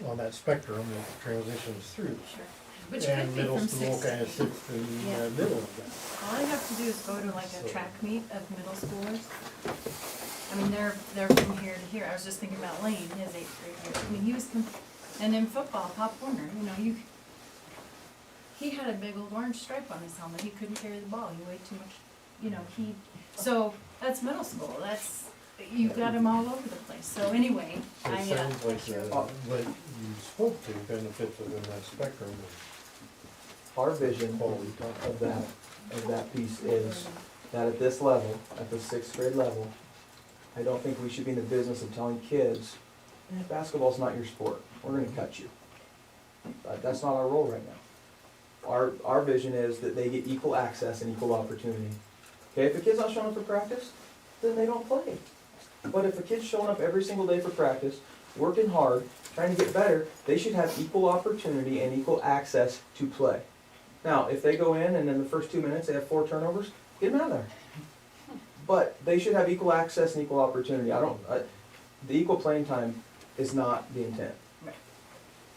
on that spectrum that transitions through. Sure. Which And could be middle from school 6th. kind of sits in Yeah. the middle of that. All I have to do is go to like a So- track meet of middle schoolers. I mean, they're from here to here. I was just thinking about Lane, his 8th grade year. I mean, he was, and in football, Pop Warner, you know, he had a big old orange stripe on his helmet. He couldn't carry the ball. He weighed too much, you know, so that's middle school. You got him all over the place. So anyway, So it sounds like what you spoke to kind of fits within that spectrum of Our vision quality time. of that piece is that at this level, at the 6th grade level, I don't think we should be in the business of telling kids, basketball's not your sport, we're gonna cut you. That's not our role right now. Our vision is that they get equal access and equal opportunity. Okay, if a kid's not showing up for practice, then they don't play. But if a kid's showing up every single day for practice, working hard, trying to get better, they should have equal opportunity and equal access to play. Now, if they go in and in the first 2 minutes they have 4 turnovers, get them out of there. But they should have equal access and equal opportunity. The equal playing time is not the intent. Right.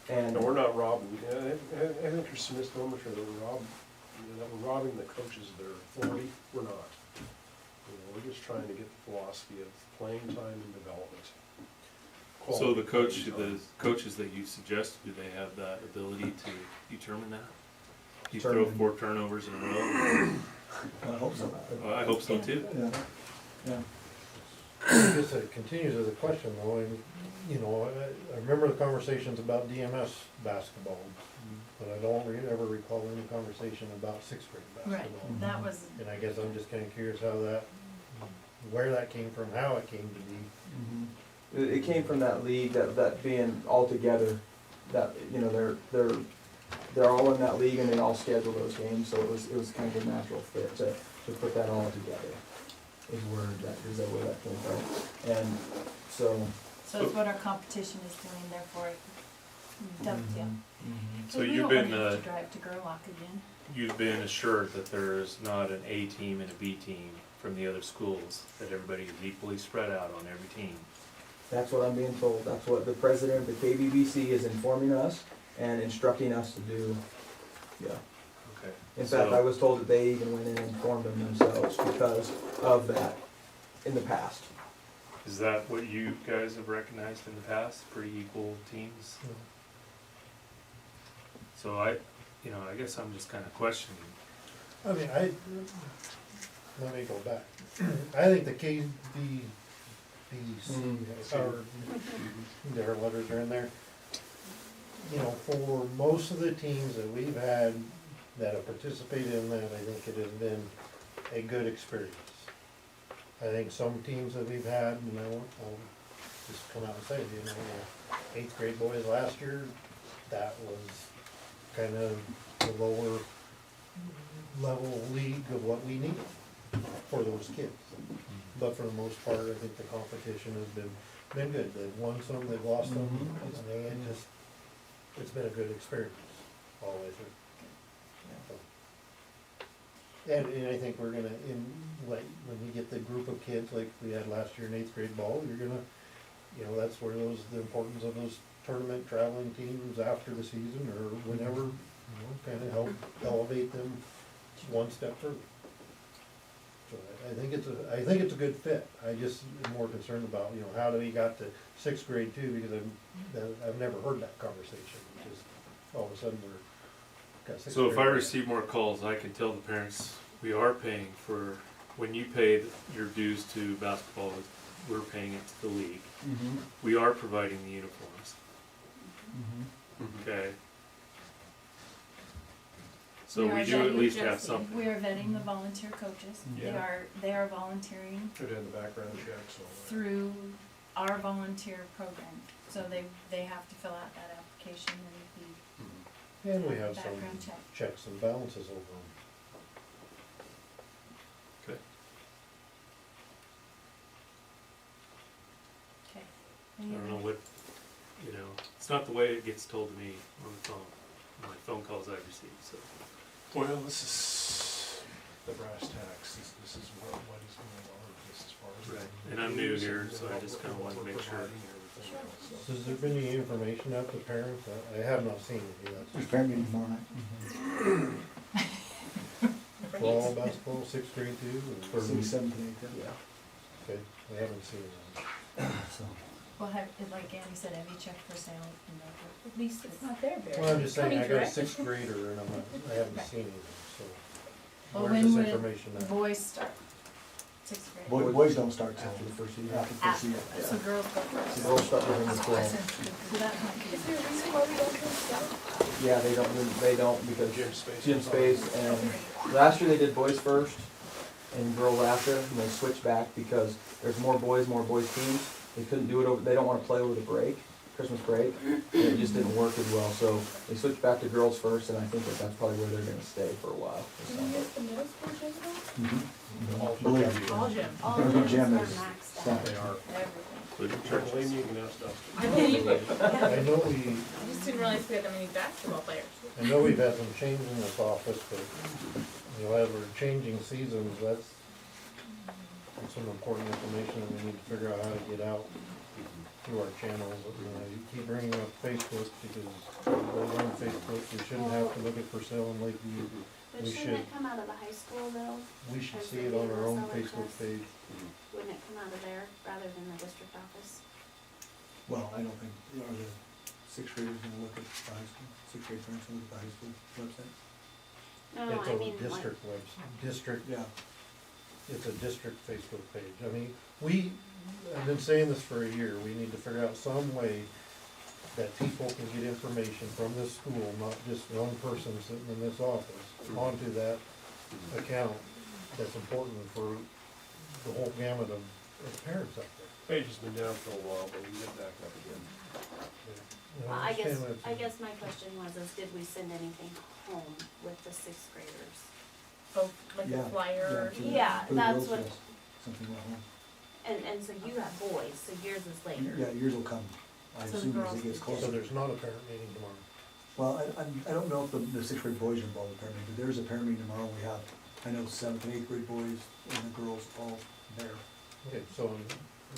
And No, we're not robbing, I think there's some misnomers here that we're robbing the coaches of their authority, we're not. You know, we're just trying to get the philosophy of playing time and development. So the Quality playing the time. coaches that you suggested, do they have that ability to determine that? You Determine. throw 4 turnovers in a row? I hope so. Well, I hope so too. Yeah. Yeah. I guess it continues as a question though, and, you know, I remember the conversations about DMS basketball, but I don't ever recall any conversation about 6th grade right, basketball. that was, And I guess I'm just kinda curious where that came from, how it came to be. It came from that league, that being all together, that, you know, they're all in that league and they all schedule those games, so it was kind of a natural fit to put that all together. Is where that came from. And so. so it's what our competition is doing, therefore it dovetail. So We you've don't been, want to drive to Gerlach again. you've been assured that there is not an A team and a B team from the other schools, that everybody is equally spread out on every team. That's what I'm being told. That's what the president of the KBBC is informing us and instructing us to do. Yeah. Okay. In fact, I was told that they even went in and informed them themselves because of that in the past. Is that what you guys have recognized in the past, pretty equal teams? So I guess I'm just kinda questioning. I mean, let me go back. I think the KBBC, or their letters are in there. You know, for most of the teams that we've had that have participated in that, I think it has been a good experience. I think some teams that we've had, you know, I'll just come out and say, you know, the 8th grade boys last year, that was kind of the lower level league of what we need for those kids. But for the most part, I think the competition has been good. They've won some, they've lost some, it's been a good experience all the way through. And I think we're gonna, when you get the group of kids like we had last year in 8th grade ball, you're gonna, you know, that's where the importance of those tournament traveling teams after the season or whenever, you know, kinda help elevate them one step further. So I think it's a good fit. I just am more concerned about, you know, how do we got to 6th grade too, because I've never heard that conversation. Just all of a sudden got 6th So if I grade. receive more calls, I can tell the parents, we are paying for, when you pay your dues to basketball, we're paying it to the league. We are providing the uniforms, okay? So we do at least have something. We are vetting the volunteer coaches. Yeah. They are volunteering They're doing the background checks, all that. through our volunteer program. So they have to fill out that application and And we have some background check. checks and balances over them. Okay. Okay. I don't know what, it's not the way it gets told to me on the phone, my phone calls I receive, so. Well, this is the brass tacks, this is what is going on, just as far as. Right. And I'm new here, so I just kinda wanted to make sure. thing else, so. Has there been any information out to parents? I have not seen it yet. There's parent meeting tomorrow night. For all basketball, sixth grade too? or- Sixth, seventh, and eighth, Yeah. Okay, I haven't seen it. so. Well, like Andy said, have you checked for sale, at least It's not there, Barry. Well, I'm just saying, I got a Direct. sixth grader and I haven't seen anything, so. Well, Where's when this would information at? boys start? Sixth grade? Boys don't start till After the first year. after the first After, year. so girls go first. So they'll start within the So 12. that might be. Is there a reason why we don't do that? Yeah, they don't because Gym space. gym space and last year they did boys first and girls after, and they switched back because there's more boys teams. They couldn't do it over, they don't wanna play over the break, Christmas break, and it just didn't work as well, so they switched back to girls first, and I think that's probably where they're gonna stay for a while. it Do we sounds like. use the middle school gym though? Mhm. All Believe gym. me. All gym. All Every gyms gym are is maxed staffed. out. They are. Everything. Including Charlie, churches. you can ask Dustin. I believe it. I know I just didn't realize we had that many basketball players. we've had some changes in this office, but, you know, as we're changing seasons, that's some important information that we need to figure out how to get out through our channels. You know, you keep bringing up Facebook because we're on Facebook, we shouldn't have to look at for sale in Lakeview. But We shouldn't should. it come out of the high school though? We should see it on our own Facebook page. Wouldn't it come out of there rather than the district office? Well, I don't think, are the sixth graders gonna look at the high school, sixth grade parents gonna look at the high school website? No, It's I a mean, like, district district, Yeah. it's a district Facebook page. I mean, I've been saying this for a year, we need to figure out some way that people can get information from this school, not just one person sitting in this office, onto that account that's important for the whole gamut of parents out there. Page has been down for a while, but we get back up again. You know, well, I guess, understand that I it's- guess my question was, is did we send anything home with the sixth graders? Oh, like Yeah, a flyer. to the- Yeah, for the that's girls' what- fest, something like that. And so you have boys, so yours is later. Yeah, yours will come, I So the assume, as girls it gets will closer. So there's not a parent meeting tomorrow. Well, I don't know if the sixth grade boys are involved in parent meeting, but there's a parent meeting tomorrow, we have, I know seventh and eighth grade boys and the girls all there. Okay, so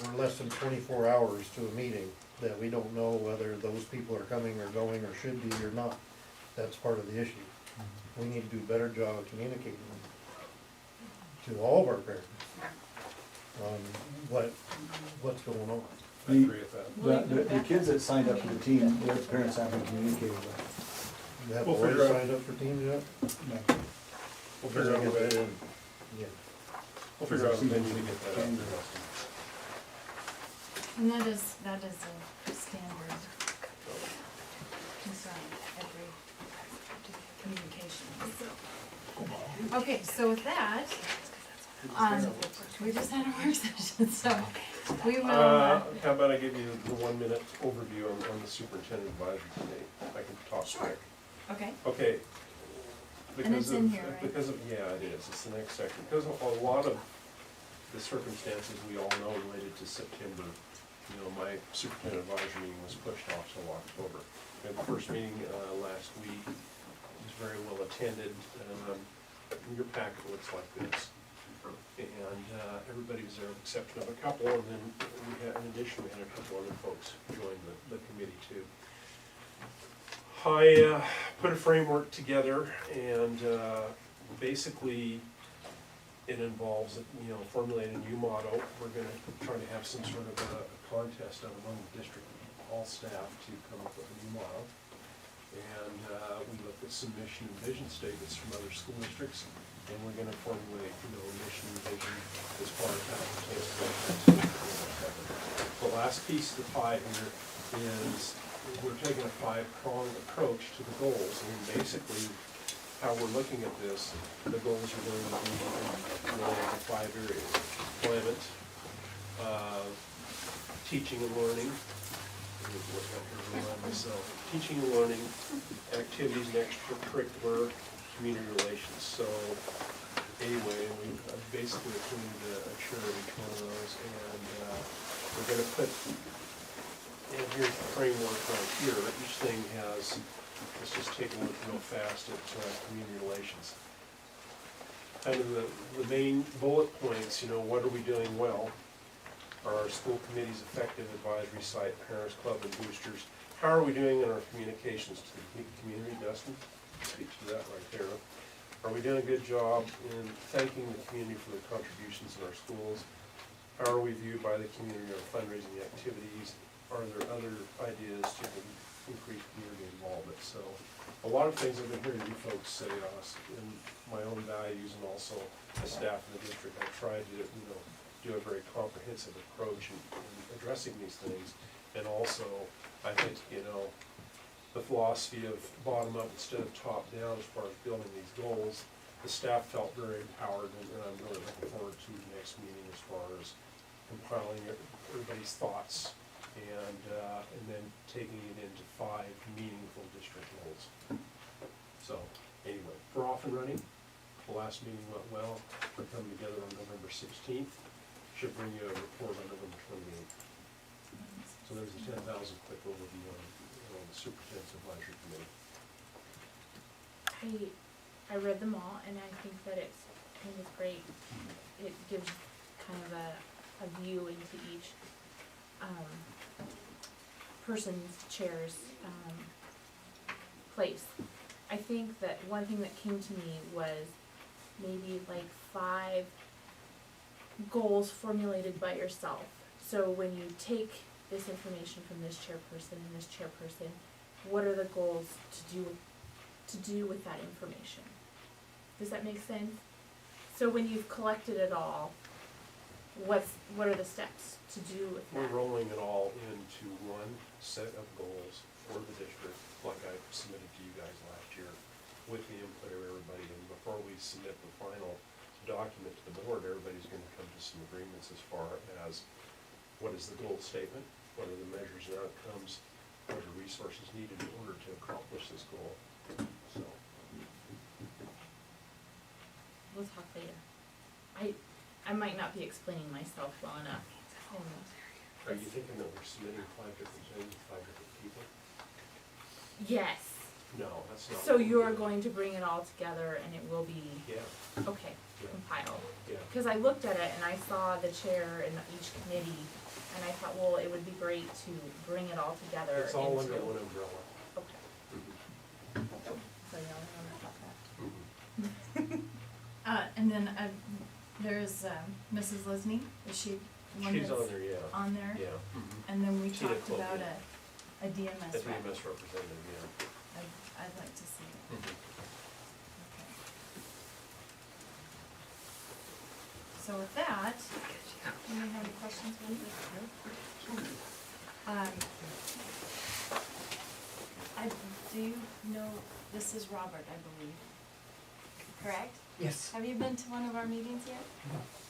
we're less than 24 hours to a meeting that we don't know whether those people are coming or going or should be or not. That's part of the issue. We need to do a better job of communicating to all of our parents on what's going on. I agree with that. The kids that signed up for the team, their parents haven't communicated with. You have We'll boys figure out- signed up for teams yet? No. We'll figure out a way, Yeah. we'll figure out a venue to get that out there. And that is a standard concern, every communication. Okay, so with that, we just had a work session, so we will, How about I give you the 1 minute overview on the superintendent advisory committee? I can talk quick. okay, Okay. And it's Because in of- here, right? Because of, yeah, it is, it's the next section, because of a lot of the circumstances we all know related to September, you know, my superintendent advisory meeting was pushed off till October. We had the first meeting, last week, it was very well attended, your packet looks like this. And, everybody was there with the exception of a couple, and then in addition, we had a couple other folks join the committee too. I put a framework together, and basically it involves, you know, formulating a new motto. We're gonna try to have some sort of a contest among the district, all staff, to come up with a new motto. And we looked at some mission and vision statements from other school districts, and we're gonna formulate, you know, a mission and vision as far as how it pertains to the last piece of the pie here is we're taking a 5-pronged approach to the goals. I mean, basically, how we're looking at this, the goals are going to be related to 5 areas: employment, teaching and learning. Let me look up here and remind myself. Teaching and learning, activities and extracurricular, community relations. So anyway, we basically included a chair of each one of those, and we're going to put. And here's the framework right here. Each thing has, let's just take a look real fast at community relations. Kind of the main bullet points, you know, what are we doing well? Are our school committees effective? Advisory site, parents club, and boosters. How are we doing in our communications to the community, Dustin? Speak to that right there. Are we doing a good job in thanking the community for their contributions in our schools? How are we viewed by the community in our fundraising activities? Are there other ideas to increase community involvement? So a lot of things I've been hearing you folks say to us in my own values and also the staff in the district. I tried to, do a very comprehensive approach in addressing these things. And also, I think, the philosophy of bottom up instead of top down as far as building these goals, the staff felt very empowered, and I'm really looking forward to the next meeting as far as compiling everybody's thoughts and then taking it into 5 meaningful district goals. So, anyway, we're off and running. The last meeting went well. We're coming together on November 16th. Should bring you a report on November 28th. So there's a 10,000 quick overview on the Superintendent's Advisory Committee. I read them all, and I think that it's kind of great. It gives kind of a view into each person's chair's place. I think that one thing that came to me was maybe like 5 goals formulated by yourself. So when you take this information from this chairperson and this chairperson, what are the goals to do with that information? Does that make sense? So when you've collected it all, what are the steps to do with that? We're rolling it all into one set of goals for the district, like I submitted to you guys last year, with the input of everybody. And before we submit the final document to the board, everybody's going to come to some agreements as far as what is the goal statement, what are the measures and outcomes, what are resources needed in order to accomplish this goal. So, We'll talk later. I might not be explaining myself well enough. are you thinking that we're submitting 5 different things, 5 different people? Yes. No, that's not. So what we're you're doing. going to bring it all together and it will be, Yeah, okay, yeah, compiled. yeah. Because I looked at it and I saw the chair in each committee, and I thought, well, it would be great to bring it all together It's all into. under one umbrella. Okay, so you're only on about that. Mhm. And then there's Mrs. Lisney, is she one She's that's on there, yeah. on there? Yeah. Mhm. And then we She did talked quote about me. a DMS The rep. DMS representative, yeah. I'd like to see it. Mhm. Okay. So with that, do you have any questions for me? I do know, this is Robert, I believe, correct? Yes. Have you been to one of our meetings yet?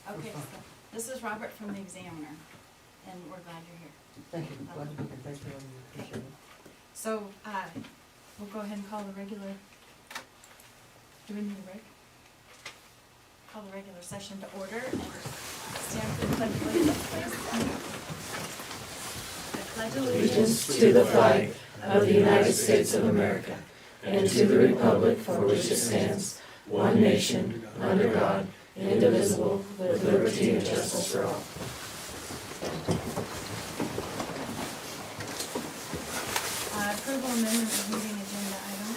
Okay, so this is Robert from the Examiner, and we're glad you're here. Thank you. Glad to be here. Thanks for having me. Appreciate it. So, we'll go ahead and call the regular, do we need a break? Call the regular session to order and stand for the pledge of allegiance, please. I pledge Allegiance to the flag of the United States of America and to the republic for which it stands, one nation, under God, indivisible, with liberty and justice for all. Approval amendment of meeting agenda item.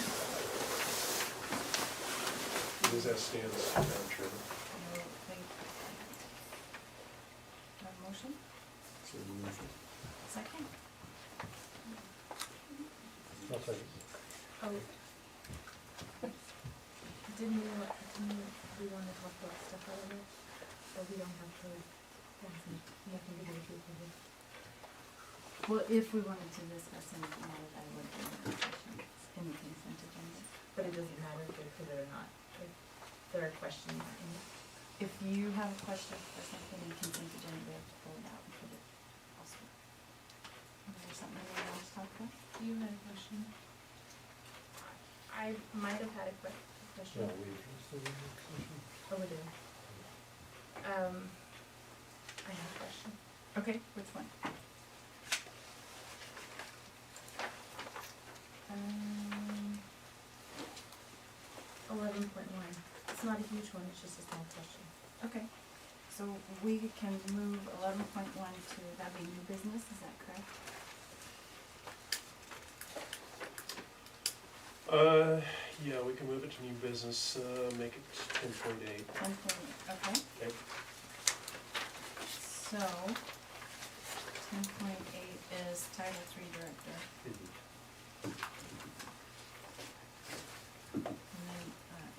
Does that stand, Madam Chairman? Have a motion? Second? I'll second. Oh. Didn't we want to talk about stuff out of it? Or we don't have to, nothing to do with it? Well, if we wanted to discuss anything out of that, would be in the session, in the consent agenda. But it doesn't matter if they put it or not, if there are questions in it. If you have a question for something in consent agenda, we have to pull it out and put it elsewhere. Is there something anyone wants to talk about? You had a question? I might have had a question. No, we addressed it in the session. Oh, we did. I have a question. Okay, which one? 11.1. It's not a huge one, it's just a small question. Okay. So we can move 11.1 to, that'd be new business, is that correct? Yeah, we can move it to new business, make it 10.8. 10.8, okay. Okay. So, 10.8 is Title III Director, and then,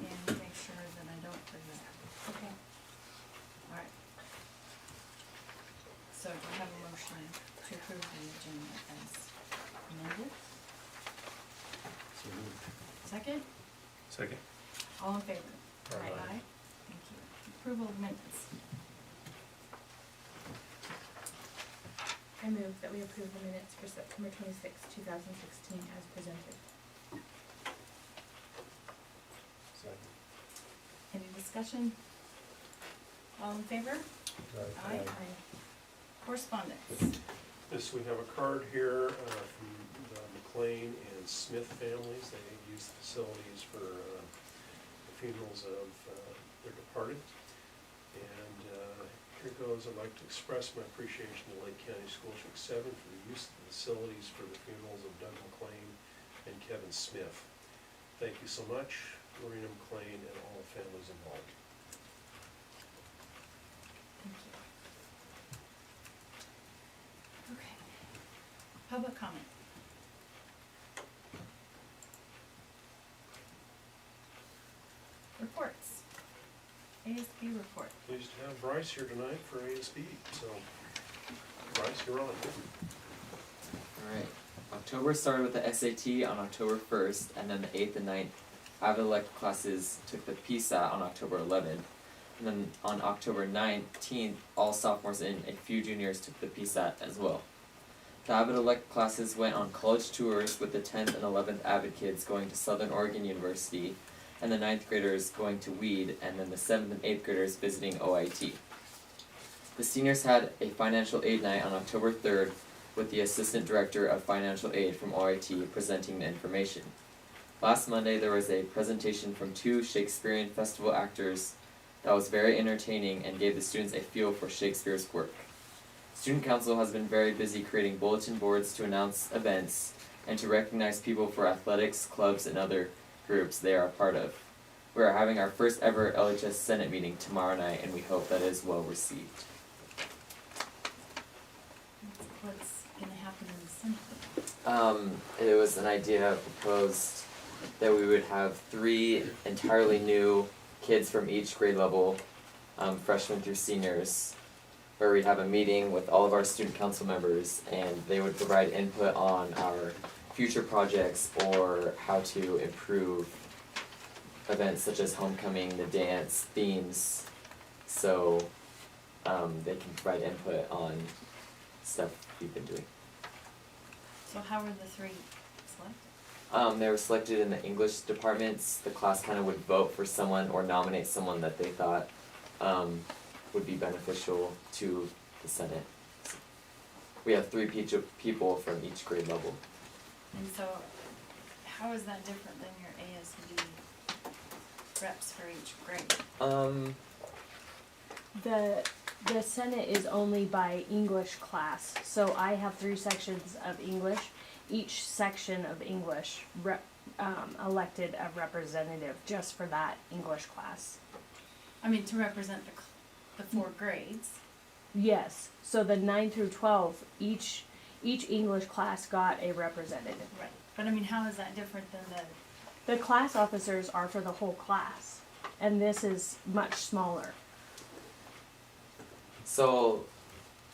and make sure that I don't forget. Okay. Alright. So do I have a motion to approve the agenda as amended? Second? Second. All in favor? Aye. Thank you. Approval of minutes. I move that we approve the minutes for September 26, 2016 as presented. Any discussion? All in favor? Aye. Correspondence. This, we have a card here from the McLean and Smith families. They use the facilities for the funerals of their departed. And here goes, I'd like to express my appreciation to Lake County School District 7 for the use of the facilities for the funerals of Doug McLean and Kevin Smith. Thank you so much, Marina McLean and all the families involved. Thank you. Okay. Public comment. Reports. ASB report. Pleased to have Bryce here tonight for ASB, so Bryce, you're on. Alright, October started with the SAT on October 1st, and then the 8th and 9th avid elective classes took the PSAT on October 11th. And then on October 19th, all sophomores and a few juniors took the PSAT as well. The avid elective classes went on college tours with the 10th and 11th avid kids going to Southern Oregon University, and the 9th graders going to Weed, and then the 7th and 8th graders visiting OIT. The seniors had a financial aid night on October 3rd with the Assistant Director of Financial Aid from OIT presenting the information. Last Monday there was a presentation from 2 Shakespearean Festival actors that was very entertaining and gave the students a feel for Shakespeare's work. Student Council has been very busy creating bulletin boards to announce events and to recognize people for athletics, clubs, and other groups they are a part of. We are having our first ever LHS Senate meeting tomorrow night, and we hope that is well received. What's gonna happen in the Senate? It was an idea proposed that we would have 3 entirely new kids from each grade level, freshmen through seniors, where we'd have a meeting with all of our student council members, and they would provide input on our future projects or how to improve events such as homecoming, the dance, themes, so they can provide input on stuff we've been doing. So how were the 3 selected? They were selected in the English departments. The class kind of would vote for someone or nominate someone that they thought would be beneficial to the Senate. We have 3 people from each grade level. And so, how is that different than your ASB reps for each grade? The Senate is only by English class, so I have 3 sections of English. Each section of English elected a representative just for that English class. I mean, to represent the 4 grades. Yes, so the 9 through 12, each English class got a representative. Right. But I mean, how is that different than The class officers are for the whole class, and this is much smaller. So,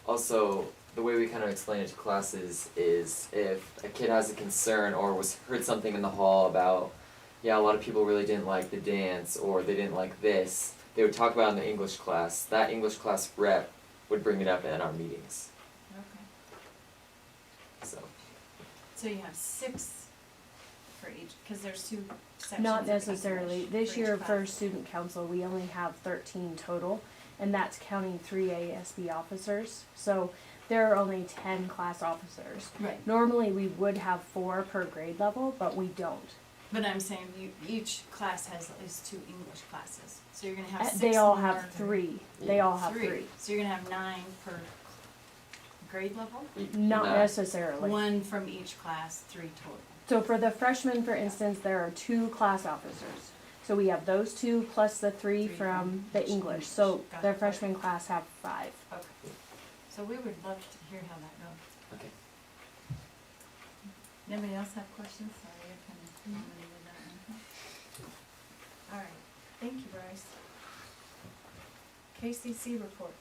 also, the way we kind of explain it to classes is if a kid has a concern or heard something in the hall about, yeah, a lot of people really didn't like the dance or they didn't like this, they would talk about it in the English class. That English class rep would bring it up in our meetings. Okay. So you have 6 for each, because there's 2 sections. Not of necessarily. English This for each year class. for student council, we only have 13 total, and that's counting 3 ASB officers. So there are only 10 class officers. Right. Normally we would have 4 per grade level, but we don't. But I'm saying each class has at least 2 English classes, so you're gonna have 6 They all more have than- 3. They all have 3. So you're gonna have 9 per grade level? Not No. necessarily. 1 from each class, 3 total. So for the freshmen, for instance, there are 2 class officers. So we have those 2 plus the 3 3 from from the each English. English. So Got the it. freshman class have 5. Okay. So we would love to hear how that goes. Okay. Anybody else have questions? Sorry, I kind of dominated that one. All right, thank you, Bryce. KCC report.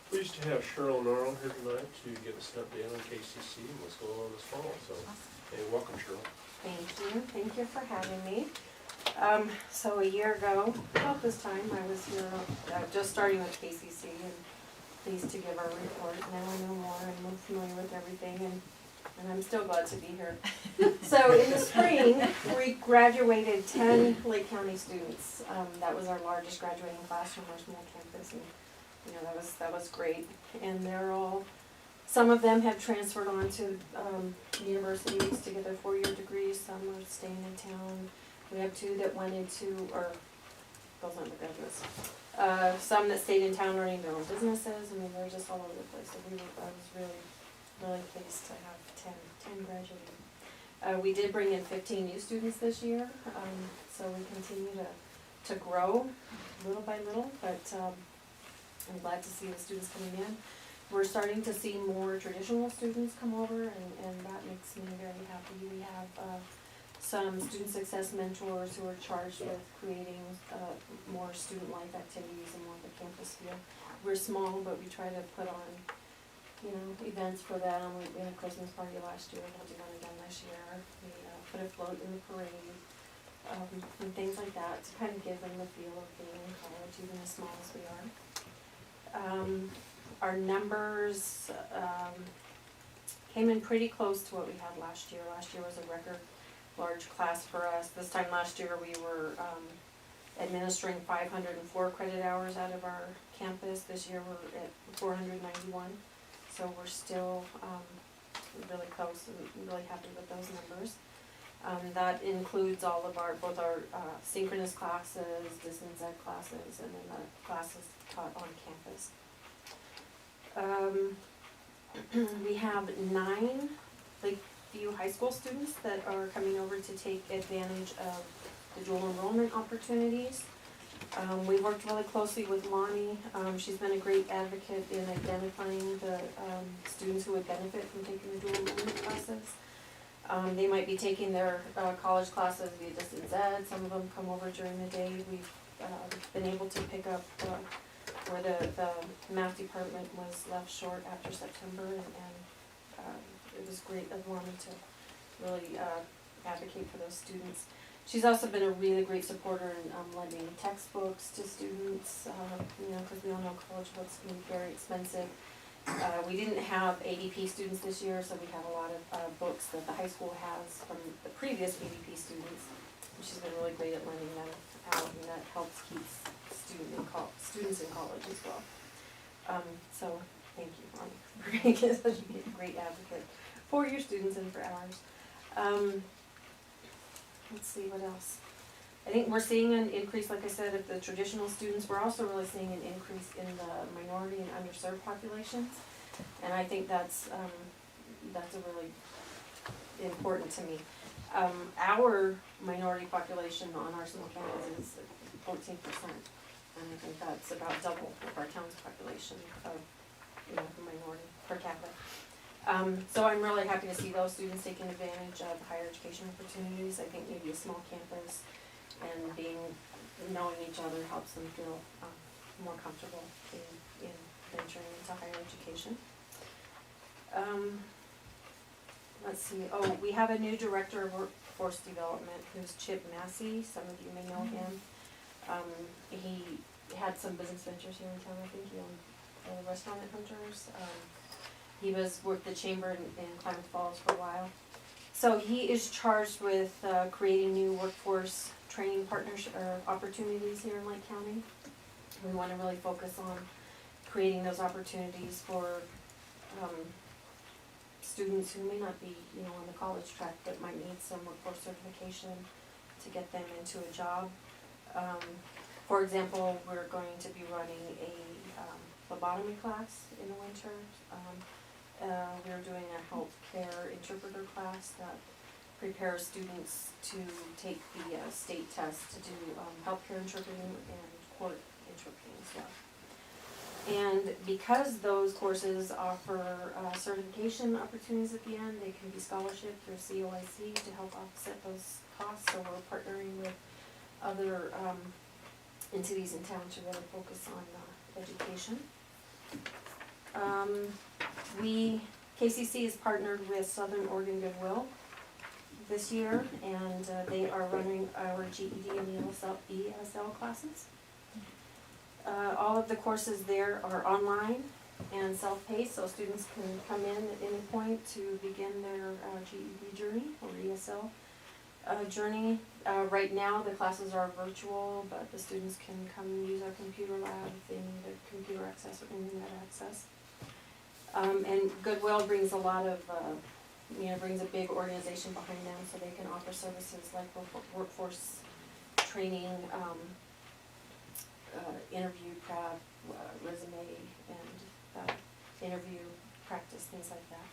Pleased to have Cheryl Norrell here tonight to give us an update on KCC and what's going on this fall, so, hey, welcome Cheryl. Thank you for having me. So a year ago, about this time, I was here, just starting with KCC and pleased to give our report. Now I know more and I'm familiar with everything and I'm still glad to be here. So in the spring, we graduated 10 Lake County students. That was our largest graduating class from our small campus and, you know, that was great. And they're all, some of them have transferred on to universities to get their 4-year degrees, some are staying in town. We have 2 that went into, or those undergraduates. Some that stayed in town running their own businesses. I mean, they're just all over the place. So I was really pleased to have 10 graduated. We did bring in 15 new students this year, so we continue to grow little by little, but I'm glad to see the students coming in. We're starting to see more traditional students come over, and that makes me very happy. We have some student success mentors who are charged with creating more student life activities and more of the campus feel. We're small, but we try to put on, you know, events for them. We had a Christmas party last year, we'll do one again this year. We put a float in the parade, and things like that to kind of give them the feel of being in college, even as small as we are. Our numbers came in pretty close to what we had last year. Last year was a record large class for us. This time last year we were administering 504 credit hours out of our campus. This year we're at 491. So we're still really close and really happy with those numbers. That includes all of both our synchronous classes, distance ed classes, and then the classes taught on campus. We have 9 Lakeview High School students that are coming over to take advantage of the dual enrollment opportunities. We worked really closely with Lonnie. She's been a great advocate in identifying the students who would benefit from taking the dual enrollment classes. They might be taking their college classes via distance ed. Some of them come over during the day. We've been able to pick up where the math department was left short after September, and it was great of Lonnie to really advocate for those students. She's also been a really great supporter in lending textbooks to students, you know, because we all know college books can be very expensive. We didn't have ADP students this year, so we have a lot of books that the high school has from the previous ADP students. And she's been really great at lending them out, and that helps keep students in college as well. So thank you, Lonnie, for being such a great advocate for your students and for ours. Let's see what else. I think we're seeing an increase, like I said, of the traditional students. We're also really seeing an increase in the minority and underserved populations, and I think that's a really important to me. Our minority population on our small campus is 14%, and I think that's about double of our town's population of, you know, the minority per capita. So I'm really happy to see those students taking advantage of higher education opportunities. I think maybe a small campus and knowing each other helps them feel more comfortable in venturing into higher education. Let's see, we have a new director of workforce development who's Chip Massey. Some of you may know him. He had some business ventures here in town. I think he owned a restaurant at Hunters. He worked the chamber in Klamath Falls for a while. So he is charged with creating new workforce training partnership or opportunities here in Lake County. We want to really focus on creating those opportunities for students who may not be, you know, on the college track, but might need some workforce certification to get them into a job. For example, we're going to be running a phlebotomy class in the winter. We're doing a healthcare interpreter class that prepares students to take the state test to do healthcare interpreting and court interpreting as well. And because those courses offer certification opportunities at the end, they can be scholarship through COIC to help offset those costs. So we're partnering with other entities in town to really focus on education. KCC is partnered with Southern Oregon Goodwill this year, and they are running our GED and ESL classes. All of the courses there are online and self-paced, so students can come in at any point to begin their GED journey or ESL journey. Right now, the classes are virtual, but the students can come and use our computer lab if they need a computer access or internet access. And Goodwill brings a lot of, brings a big organization behind them, so they can offer services like workforce training, interview prep, resume, and interview practice, things like that.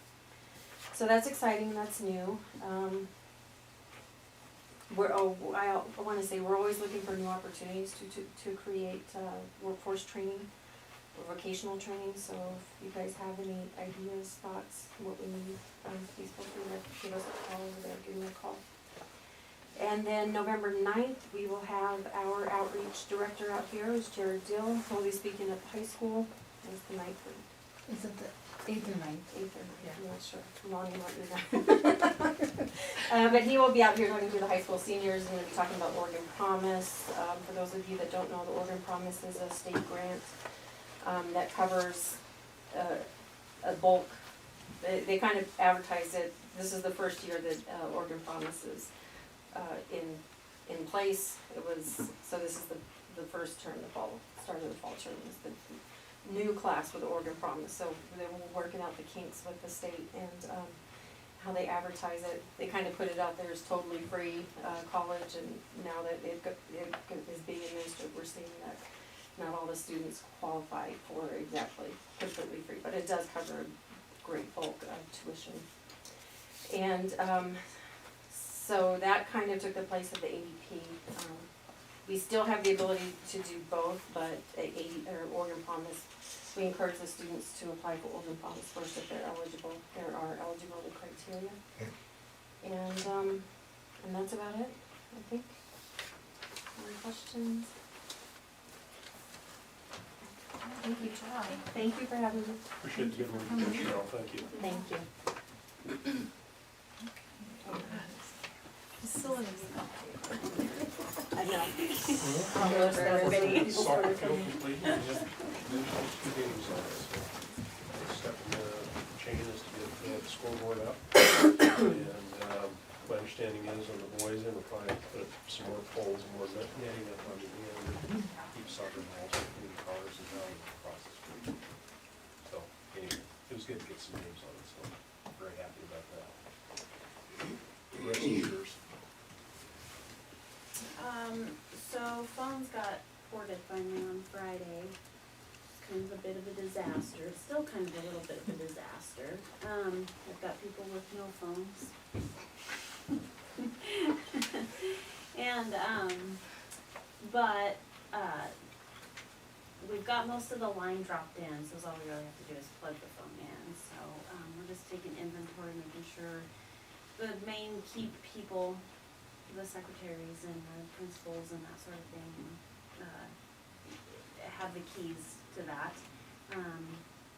So that's exciting, that's new. I want to say we're always looking for new opportunities to create workforce training or vocational training. So if you guys have any ideas, thoughts, what we need, please feel free to give us a call over there, give me a call. And then November 9th, we will have our outreach director out here, is Jared Dill. He'll be speaking at the high school. It's the 9th. Is it the 8th or 9th? 8th or 9th, I'm not sure. Lonnie might be there. But he will be out here talking to the high school seniors, and we'll be talking about Oregon Promise. For those of you that don't know, the Oregon Promise is a state grant that covers a bulk. They kind of advertise it. This is the first year that Oregon Promise is in place. So this is the first term, start of the fall term is the new class with the Oregon Promise. So they're working out the kinks with the state and how they advertise it. They kind of put it out there as totally free college, and now that it is being administered, we're seeing that not all the students qualify for exactly completely free, but it does cover a great bulk of tuition. And so that kind of took the place of the ADP. We still have the ability to do both, but Oregon Promise, we encourage the students to apply for Oregon Promise first if they're eligible. There are eligibility criteria. And that's about it, I think. Any questions? Thank you. Thank you for having me. Appreciate the good work, Cheryl, thank you. Thank you. Facilities. I know. Soccer field complete, yeah. There's 2 games on it, so next step in the chain is to get the scoreboard up. And my understanding is on the boys, and we'll probably put some more poles and more netting up on the end, keep soccer balls between the cars and down across the street. So anyway, it was good to get some games on it, so I'm very happy about that. The rest is yours. So phones got ported finally on Friday. Kind of a bit of a disaster, still kind of a little bit of a disaster. I've got people with no phones. And, we've got most of the line dropped in, so all we really have to do is plug the phone in. So, we're just taking inventory, making sure the main key people, the secretaries and the principals and that sort of thing, have the keys to that. And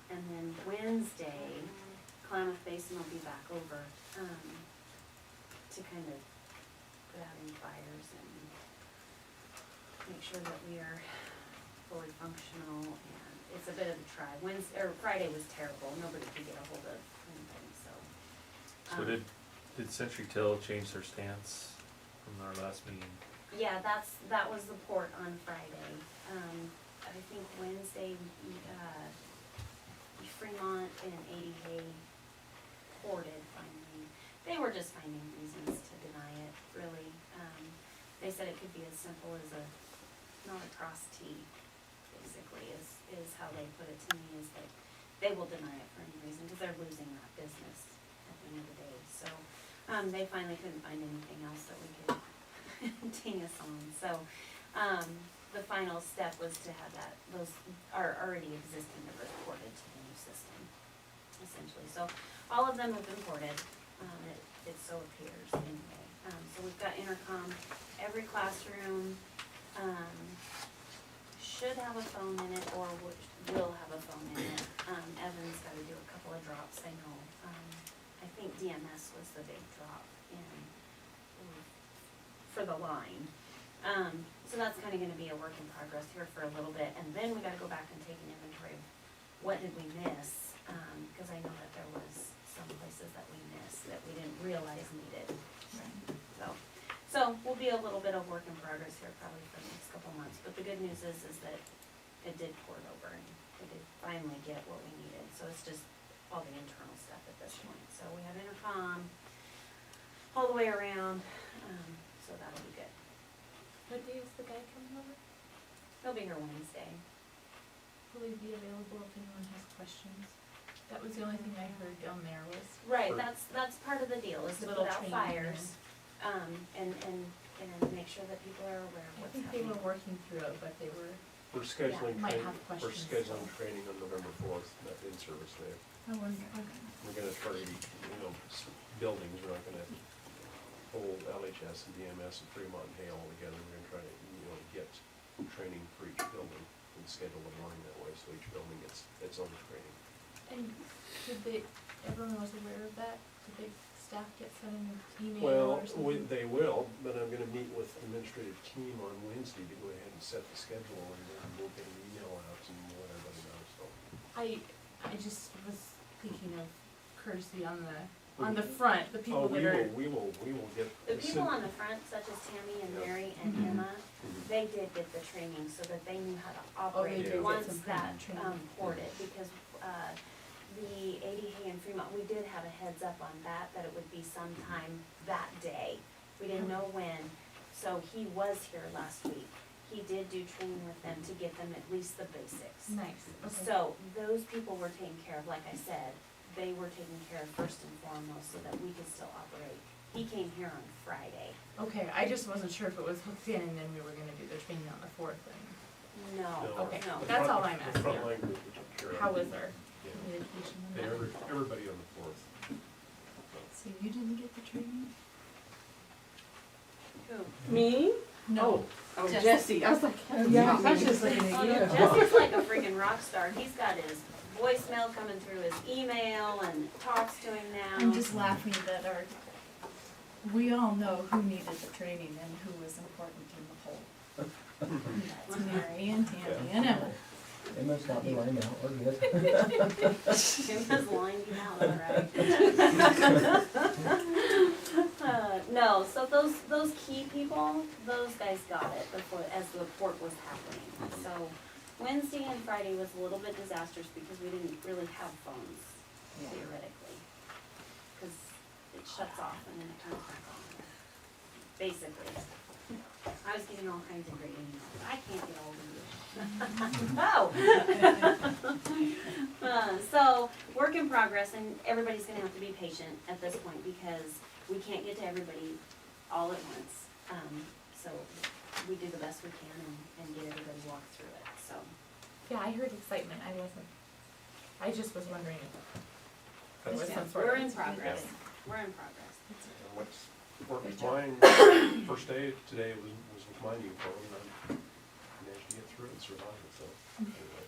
then Wednesday, Klamath Basin will be back over, to kind of put out any fires and make sure that we are fully functional, and it's a bit of a try. Friday was terrible, nobody could get a hold of anything, so. So did Century Tel change their stance from our last meeting? Yeah, that was the port on Friday. I think Wednesday, Fremont and ADA reported finally. They were just finding reasons to deny it, really. They said it could be as simple as not a cross T, basically, is how they put it to me, is that they will deny it for any reason, because they're losing that business at the end of the day. So, they finally couldn't find anything else that we could ding us on. So, the final step was to have those are already existing, that were ported to the new system, essentially. So, all of them have been ported, it so appears anyway. So we've got intercom, every classroom, should have a phone in it, or will have a phone in it. Evan's gotta do a couple of drops, I know. I think DMS was the big drop for the line. So that's kinda gonna be a work in progress here for a little bit, and then we gotta go back and take an inventory of what did we miss, cause I know that there was some places that we missed that we didn't realize needed. So we'll be a little bit of work in progress here probably for the next couple months, but the good news is that it did port over and we did finally get what we needed, so it's just all the internal stuff at this point. So we have intercom all the way around, so that'll be good. What day is the guy coming over? He'll be here Wednesday. Will he be available if anyone has questions? That was the only thing I heard down there was. Right, that's part of the deal, is to Little put out training fires, and make sure that people are aware of I what's think they happening. were working through it, but they were, We're scheduling might training, have we're questions. scheduling training on November 4th, that in-service day. I wonder, okay. We're gonna target each, buildings, we're not gonna hold LHS and DMS and Fremont and Hale all together. We're gonna try to, get training for each building and schedule the morning that way, so each building gets its own training. And everyone was aware of that? Did staff get sent an email Well, or something? they will, but I'm gonna meet with the administrative team on Wednesday to go ahead and set the schedule, and then we'll get an email out and let everybody know, so. I just was thinking of courtesy on the front, the people that are. We will get. The people on the front, such as Tammy and Yeah. Mary and Mhm. Emma, they did get the training so that they knew how to Oh, they operate did get once some that, training. ported, because, the ADA and Fremont, we did have a heads up on that it would be sometime that day. We didn't know when, so he was here last week. He did do training with them to get them at least the basics. Nice, okay. So those people were taken care of, like I said, they were taken care of first and foremost so that we could still operate. He came here on Friday. Okay, I just wasn't sure if it was hooked in and then we were gonna do the training on the 4th and, No, Okay. no. The That's front- all I'm the asking. frontline group we took care of. how was our Yeah. communication on Yeah, that? everybody on the 4th. So you didn't get the training? Who? Me? No. Oh, Jesse. Jesse, I was like, Yeah, I was just looking Oh, at no, you. Jesse's like a freaking rock star. He's got his voicemail coming through his email and talks to him now. I'm just laughing that we all know who needed the training and who was important in the whole. And that's Mary and Tammy and Emma. Emma's got me lined out, we're good. Emma's lined you out, all right. No, so those key people, those guys got it before, as the report was happening. So Wednesday and Friday was a little bit disastrous because we didn't really have phones theoretically. Cause it shuts off and then it turns back on, basically. I was getting all kinds of great emails. I can't get all of you. Oh! So, work in progress, and everybody's gonna have to be patient at this point because we can't get to everybody all at once. So, we do the best we can and get everybody walked through it, so. Yeah, I heard excitement, I just was wondering if there was some sort of. We're in progress, we're in progress. What's mine, first day today was with my new phone, and I managed to get through it and survive it, so. Anyway.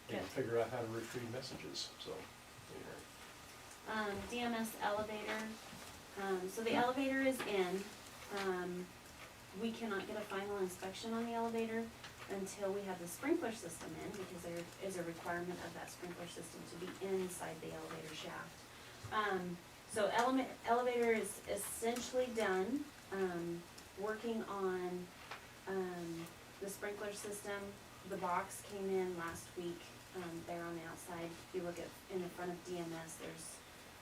And figure out how to retrieve messages, so, anyway. DMS elevator, so the elevator is in. We cannot get a final inspection on the elevator until we have the sprinkler system in, because there is a requirement of that sprinkler system to be inside the elevator shaft. So elevator is essentially done, working on, the sprinkler system. The box came in last week, there on the outside. If you look at, in the front of DMS, there's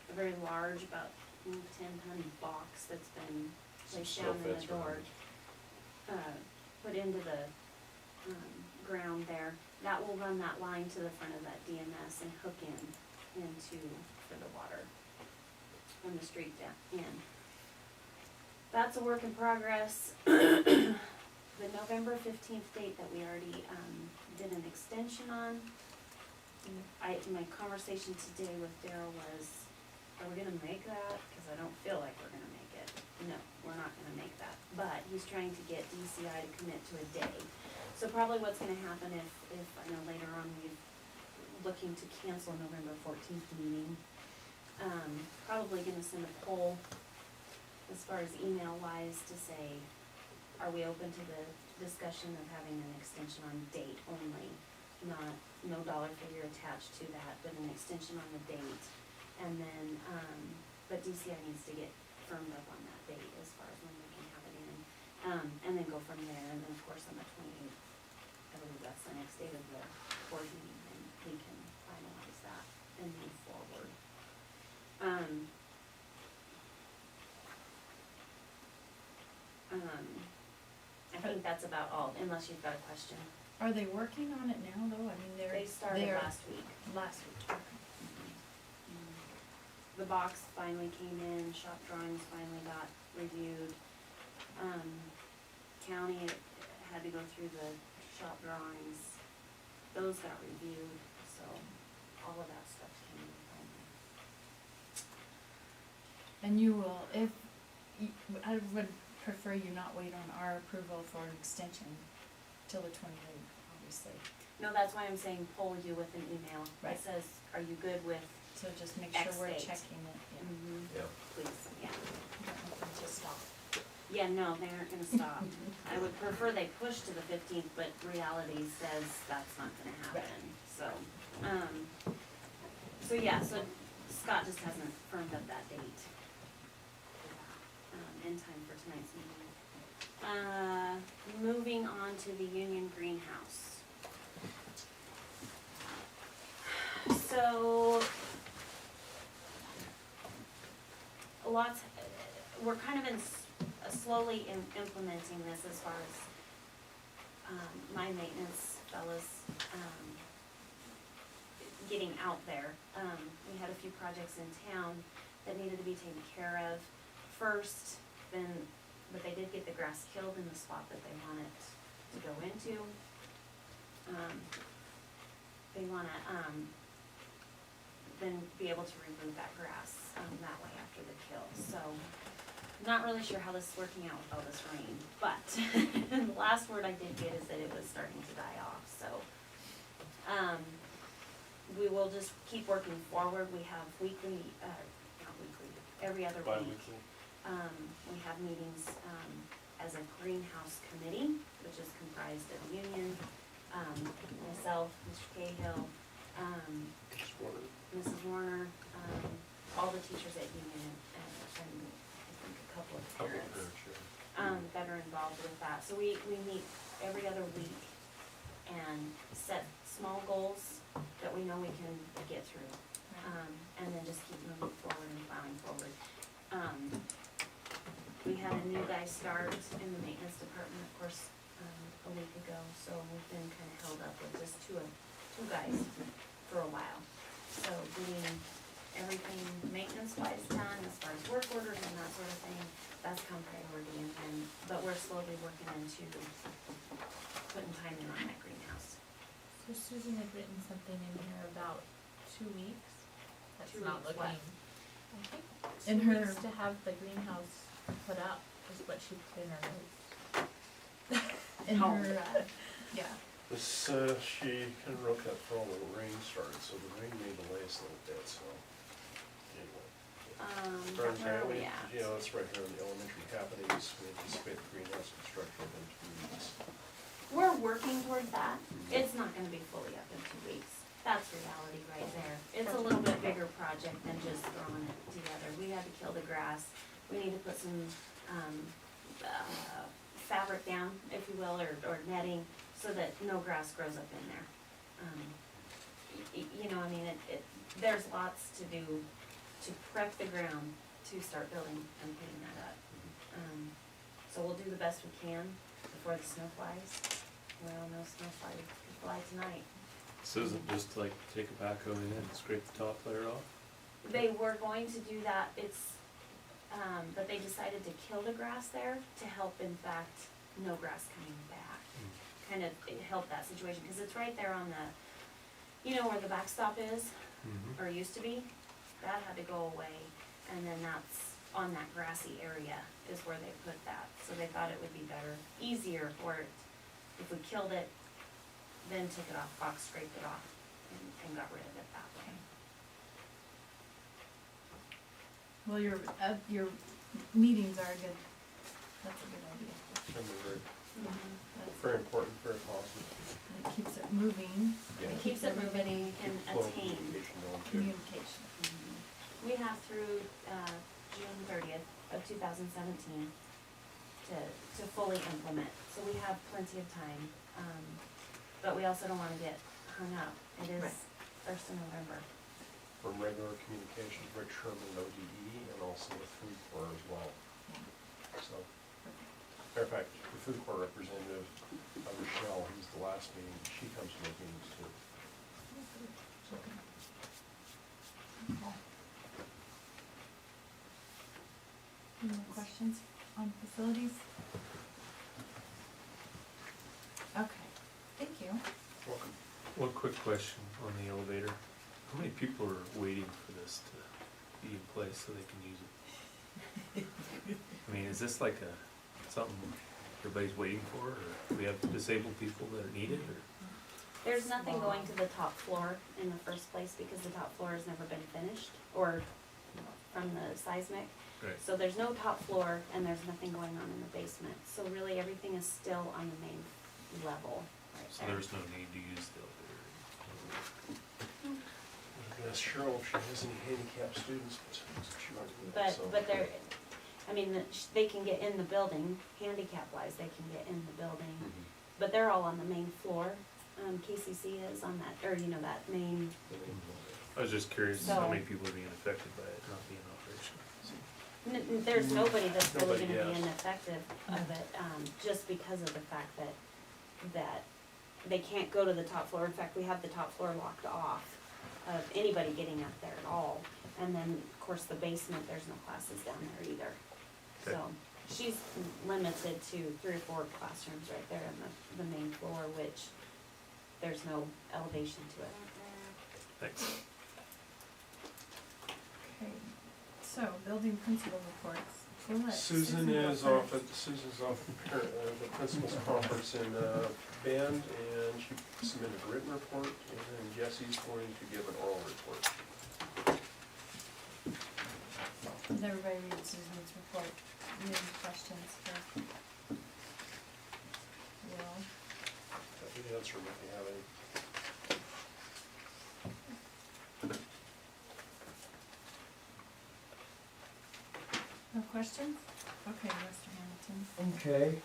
a very large, about 10-ton box that's been placed down in the door, put into the, ground there. That will run that line to the front of that DMS and hook into, for the water from the street down in. That's a work in progress. The November 15th date that we already, did an extension on, my conversation today with Daryl was, are we gonna make that? Cause I don't feel like we're gonna make it. No, we're not gonna make that. But he's trying to get DCI to commit to a day. So probably what's gonna happen if I know later on we're looking to cancel November 14th meeting, probably gonna send a poll as far as email wise to say, are we open to the discussion of having an extension on date only? Not, no dollar figure attached to that, but an extension on the date. And then, but DCI needs to get firmed up on that date as far as when we can have it in. And then go from there, and then of course on the 28th, I believe that's the next date of the board meeting, and we can finalize that and move forward. I think that's about all, unless you've got a question. Are they working on it now, though? I mean, They started they're- last week. Last week. The box finally came in, shop drawings finally got reviewed. County had to go through the shop drawings, those got reviewed, so all of that stuff came in finally. And you will, if, I would prefer you not wait on our approval for an extension till the 28th, obviously. No, that's why I'm saying poll you with an email. Right. It says, are you good with, So just make sure X we're date. checking it, yeah. Yeah. please, yeah. We don't want them to stop. Yeah, no, they aren't gonna stop. I would prefer they push to the 15th, but reality says that's not gonna happen, so. So yeah, so Scott just hasn't firmed up that date. In time for tonight's meeting. Moving on to the Union Greenhouse. So, we're kind of slowly implementing this as far as, my maintenance fellas, getting out there. We had a few projects in town that needed to be taken care of first, but they did get the grass killed in the spot that they want it to go into. They wanna, then be able to remove that grass, that way after the kill, so. Not really sure how this is working out with all this rain, but the last word I did get is that it was starting to die off, so. We will just keep working forward, we have weekly, not weekly, every other week. Bi-weekly. We have meetings, as a greenhouse committee, which is comprised of Union, myself, Mr. Cahill, Mrs. Warner, all the teachers at Union, and I think a couple of parents, that are involved with that. So we meet every other week and set small goals that we know we can get through. And then just keep moving forward and plowing forward. We had a new guy start in the maintenance department, of course, a week ago, so we've been kind of held up with just two guys for a while. So getting everything maintenance-wise done, as far as work orders and that sort of thing, that's come priority, but we're slowly working into putting time in on that greenhouse. So Susan had written something in here about 2 weeks. That's 2 not weeks, looking. what? I think In 2 her- weeks to have the greenhouse put up is what she put in her notes. In Oh. her, yeah. This, she kind of wrote that for all the rain started, so the rain may delay us a little bit, so. Anyway. Where are Currently, we at? yeah, that's right here in the elementary happenings, we anticipate the greenhouse construction within 2 weeks. We're working toward that. It's not gonna be fully up in 2 weeks. That's reality right there. It's a little bit bigger project than just throwing it together. We had to kill the grass. We need to put some, fabric down, if you will, or netting, so that no grass grows up in there. you know, I mean, there's lots to do to prep the ground to start building and putting that up. So we'll do the best we can before the snow flies. Well, no snow fly tonight. So is it just like take a backhoe in and scrape the top layer off? They were going to do that, but they decided to kill the grass there to help, in fact, no grass coming back. Kind of help that situation, because it's right there on the, you know where the backstop is, or used to be? That had to go away, and then that's on that grassy area is where they put that. So they thought it would be better, easier for it, if we killed it, then took it off, box scraped it off, and got rid of it that way. Well, your meetings are a good, that's a good idea. And they're That's- very important, very positive. and it keeps it moving, Yeah. It keeps it moving and Flow of attained. communication going too. communication. We have through, June 30th of 2017 to fully implement, so we have plenty of time. But we also don't wanna get hung up. It is Right. 1st of November. From regular communications, Rick Sherman, ODE, and also the food corps as well. So, matter of fact, the food corps representative, Rochelle, who's the last meeting, she comes to those meetings too. So, Any more questions on facilities? Okay, thank you. welcome. One quick question on the elevator. How many people are waiting for this to be in place so they can use it? I mean, is this like something everybody's waiting for, or do we have disabled people that need it, or? There's nothing going to the top floor in the first place because the top floor has never been finished, or from the seismic. Right. So there's no top floor and there's nothing going on in the basement. So really, everything is still on the main level right So there. there's no need to use the elevator? I guess Cheryl, if she has any handicapped students, but she might do that, so. But they're, I mean, they can get in the building, handicap wise, they can get in the building. Mhm. But they're all on the main floor. KCC is on that, or you know, that main, I was just curious how So- many people are being affected by it not being operational. there's nobody that's really Nobody, gonna be yes. ineffective of it, just because of the fact that they can't go to the top floor. In fact, we have the top floor locked off of anybody getting up there at all. And then, of course, the basement, there's no classes down there either. Okay. So, she's limited to 3 or 4 classrooms right there on the main floor, which there's no elevation to it. Thanks. Okay, so building principal reports. We'll let Susan go is off first. at, Susan's off at the principal's conference in Bend, and she submitted a written report, and then Jesse's going to give an oral report. Did everybody read Susan's report? Any questions for Will? That would answer them if you have any. No questions? Okay, Mr. Hamilton. Okay,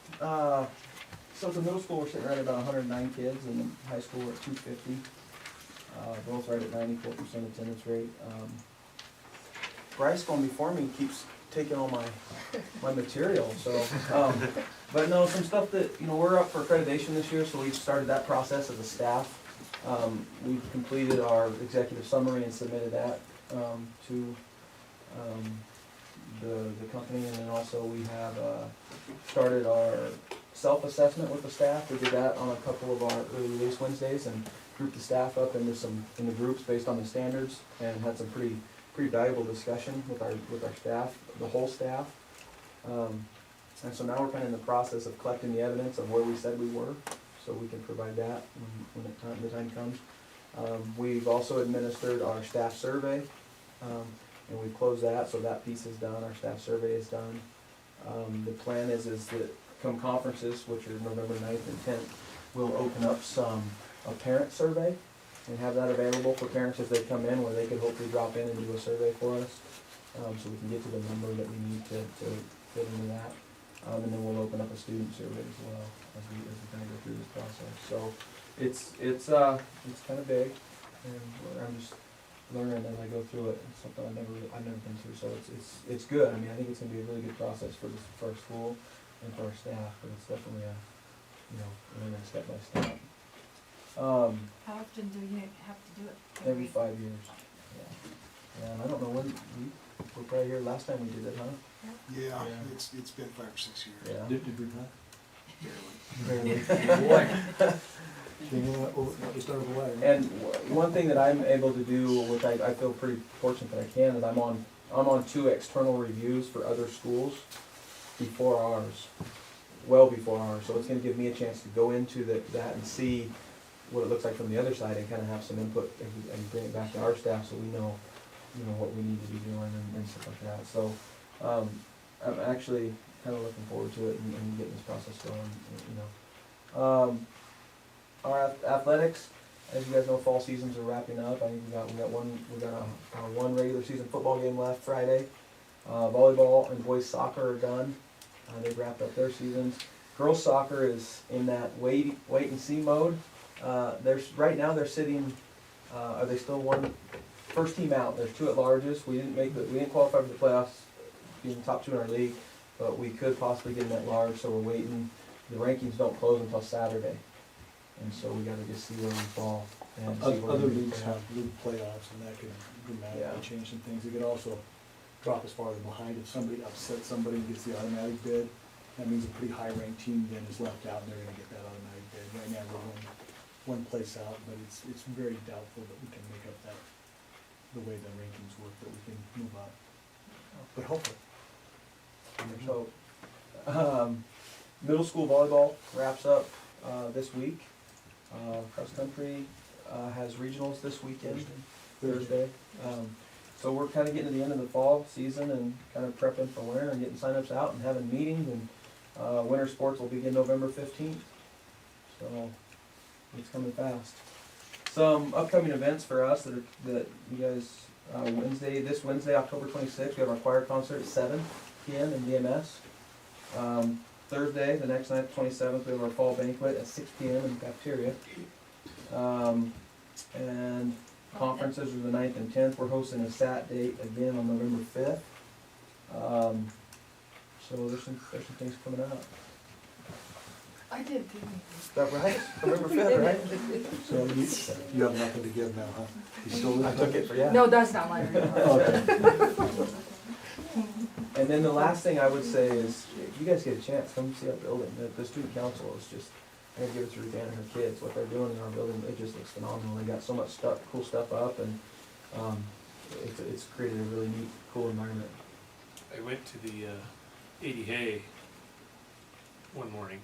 so at the middle school, we're sitting right at about 109 kids, and the high school we're at 250. Both right at 94% attendance rate. Bryce going before me keeps taking all my material, so, but no, some stuff that, you know, we're up for accreditation this year, so we've started that process as a staff. We've completed our executive summary and submitted that, to, the company, and then also we have, started our self-assessment with the staff. We did that on a couple of our early release Wednesdays and grouped the staff up into the groups based on the standards, and had some pretty valuable discussion with our staff, the whole staff. And so now we're kind of in the process of collecting the evidence of where we said we were, so we can provide that when the time comes. We've also administered our staff survey, and we've closed that, so that piece is done, our staff survey is done. The plan is that come conferences, which are November 9th and 10th, we'll open up a parent survey and have that available for parents as they come in, where they could hopefully drop in and do a survey for us, so we can get to the number that we need to fit into that. And then we'll open up a student survey as well as we kind of go through this process. So it's kind of big. and I'm just learning as I go through it. It's something I've never been through, so it's good. I mean, I think it's gonna be a really good process for our school and for our staff, but it's definitely learning step by step. How often do you have to do it? Every 5 years. Yeah. And I don't know when we're probably here last time we did it, huh? Yeah, Yeah. it's been 5 or 6 years. Yeah. Did we not? Barely. Boy. Just over the wire. And one thing that I'm able to do, which I feel pretty fortunate that I can, is I'm on 2 external reviews for other schools before ours, well before ours. So it's going to give me a chance to go into that and see what it looks like from the other side and kind of have some input and bring it back to our staff so we know what we need to be doing and stuff like that. So I'm actually kind of looking forward to it and getting this process going. Our athletics, as you guys know, fall seasons are wrapping up. I think we got one regular season football game left Friday. Volleyball and boys soccer are done. They've wrapped up their seasons. Girls soccer is in that wait and see mode. Right now they're sitting. Are they still one first team out? There's 2 at larges. We didn't qualify for the playoffs, being the top 2 in our league, but we could possibly get in at large. So we're waiting. The rankings don't close until Saturday. And so we gotta just see where we fall. And see where Other we leagues fall. have league playoffs, and that could dramatically Yeah. change some things. It could also drop us farther behind. If somebody upsets somebody and gets the automatic bid, that means a pretty high-ranked team then is left out, and they're gonna get that automatic bid. Right now, we're one place out, but it's very doubtful that we can make up the way the rankings work, that we can move up. But hopefully. So, middle school volleyball wraps up this week. Cross country has regionals this weekend, Thursday. So we're kind of getting to the end of the fall season and kind of prepping for winter and getting signups out and having meetings, and winter sports will begin November 15th. So it's coming fast. Some upcoming events for us that you guys, this Wednesday, October 26th, we have our choir concert at 7 p.m. in DMS. Thursday, the next night, the 27th, we have our fall banquet at 6 p.m. in the cafeteria. And conferences are the 9th and 10th. We're hosting a SAT date again on November 5th. So there's some things coming up. I did, didn't Is that right? November 5th, right? So you have nothing to give now, huh? You still I took it for, yeah. No, that's not mine. Okay. And then the last thing I would say is, if you guys get a chance, come see our building. The student council is just, I gotta give it to Ruth Ann and her kids, what they're doing in our building, it just looks phenomenal. They got so much cool stuff up, and it's created a really neat, cool environment. I went to the 80 Hay one morning.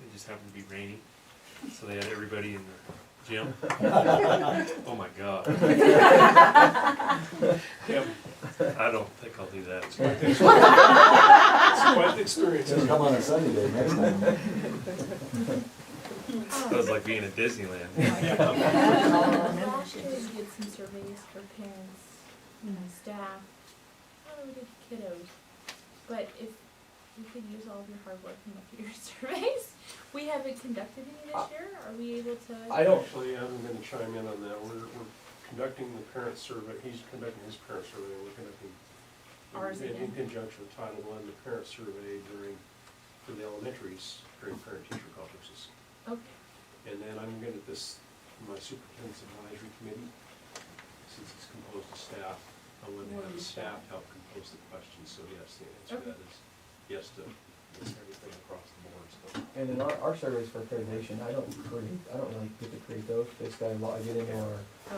It just happened to be rainy, so they had everybody in the gym. Oh my God. Yep. I don't think I'll do that. It's quite the experience. Just come on a Sunday day next time. It was like being at Disneyland. Last year we did some surveys for parents, staff, we did kiddos. But if we could use all of your hard work and look at your surveys, we haven't conducted any this year, are we able to? Actually, I'm gonna chime in on that. We're conducting the parent survey, he's conducting his parent survey, and we're conducting Ours in again. conjunction with Title I, the parent survey for the elementaries during parent-teacher conferences. Okay, And then I'm gonna get my superintendent's advisory committee, since it's composed of staff, I want to have the staff help compose the questions, so yes, the answer to that is yes to everything across the board, so. And in our surveys for accreditation, I don't really get to create those. Basically, I get into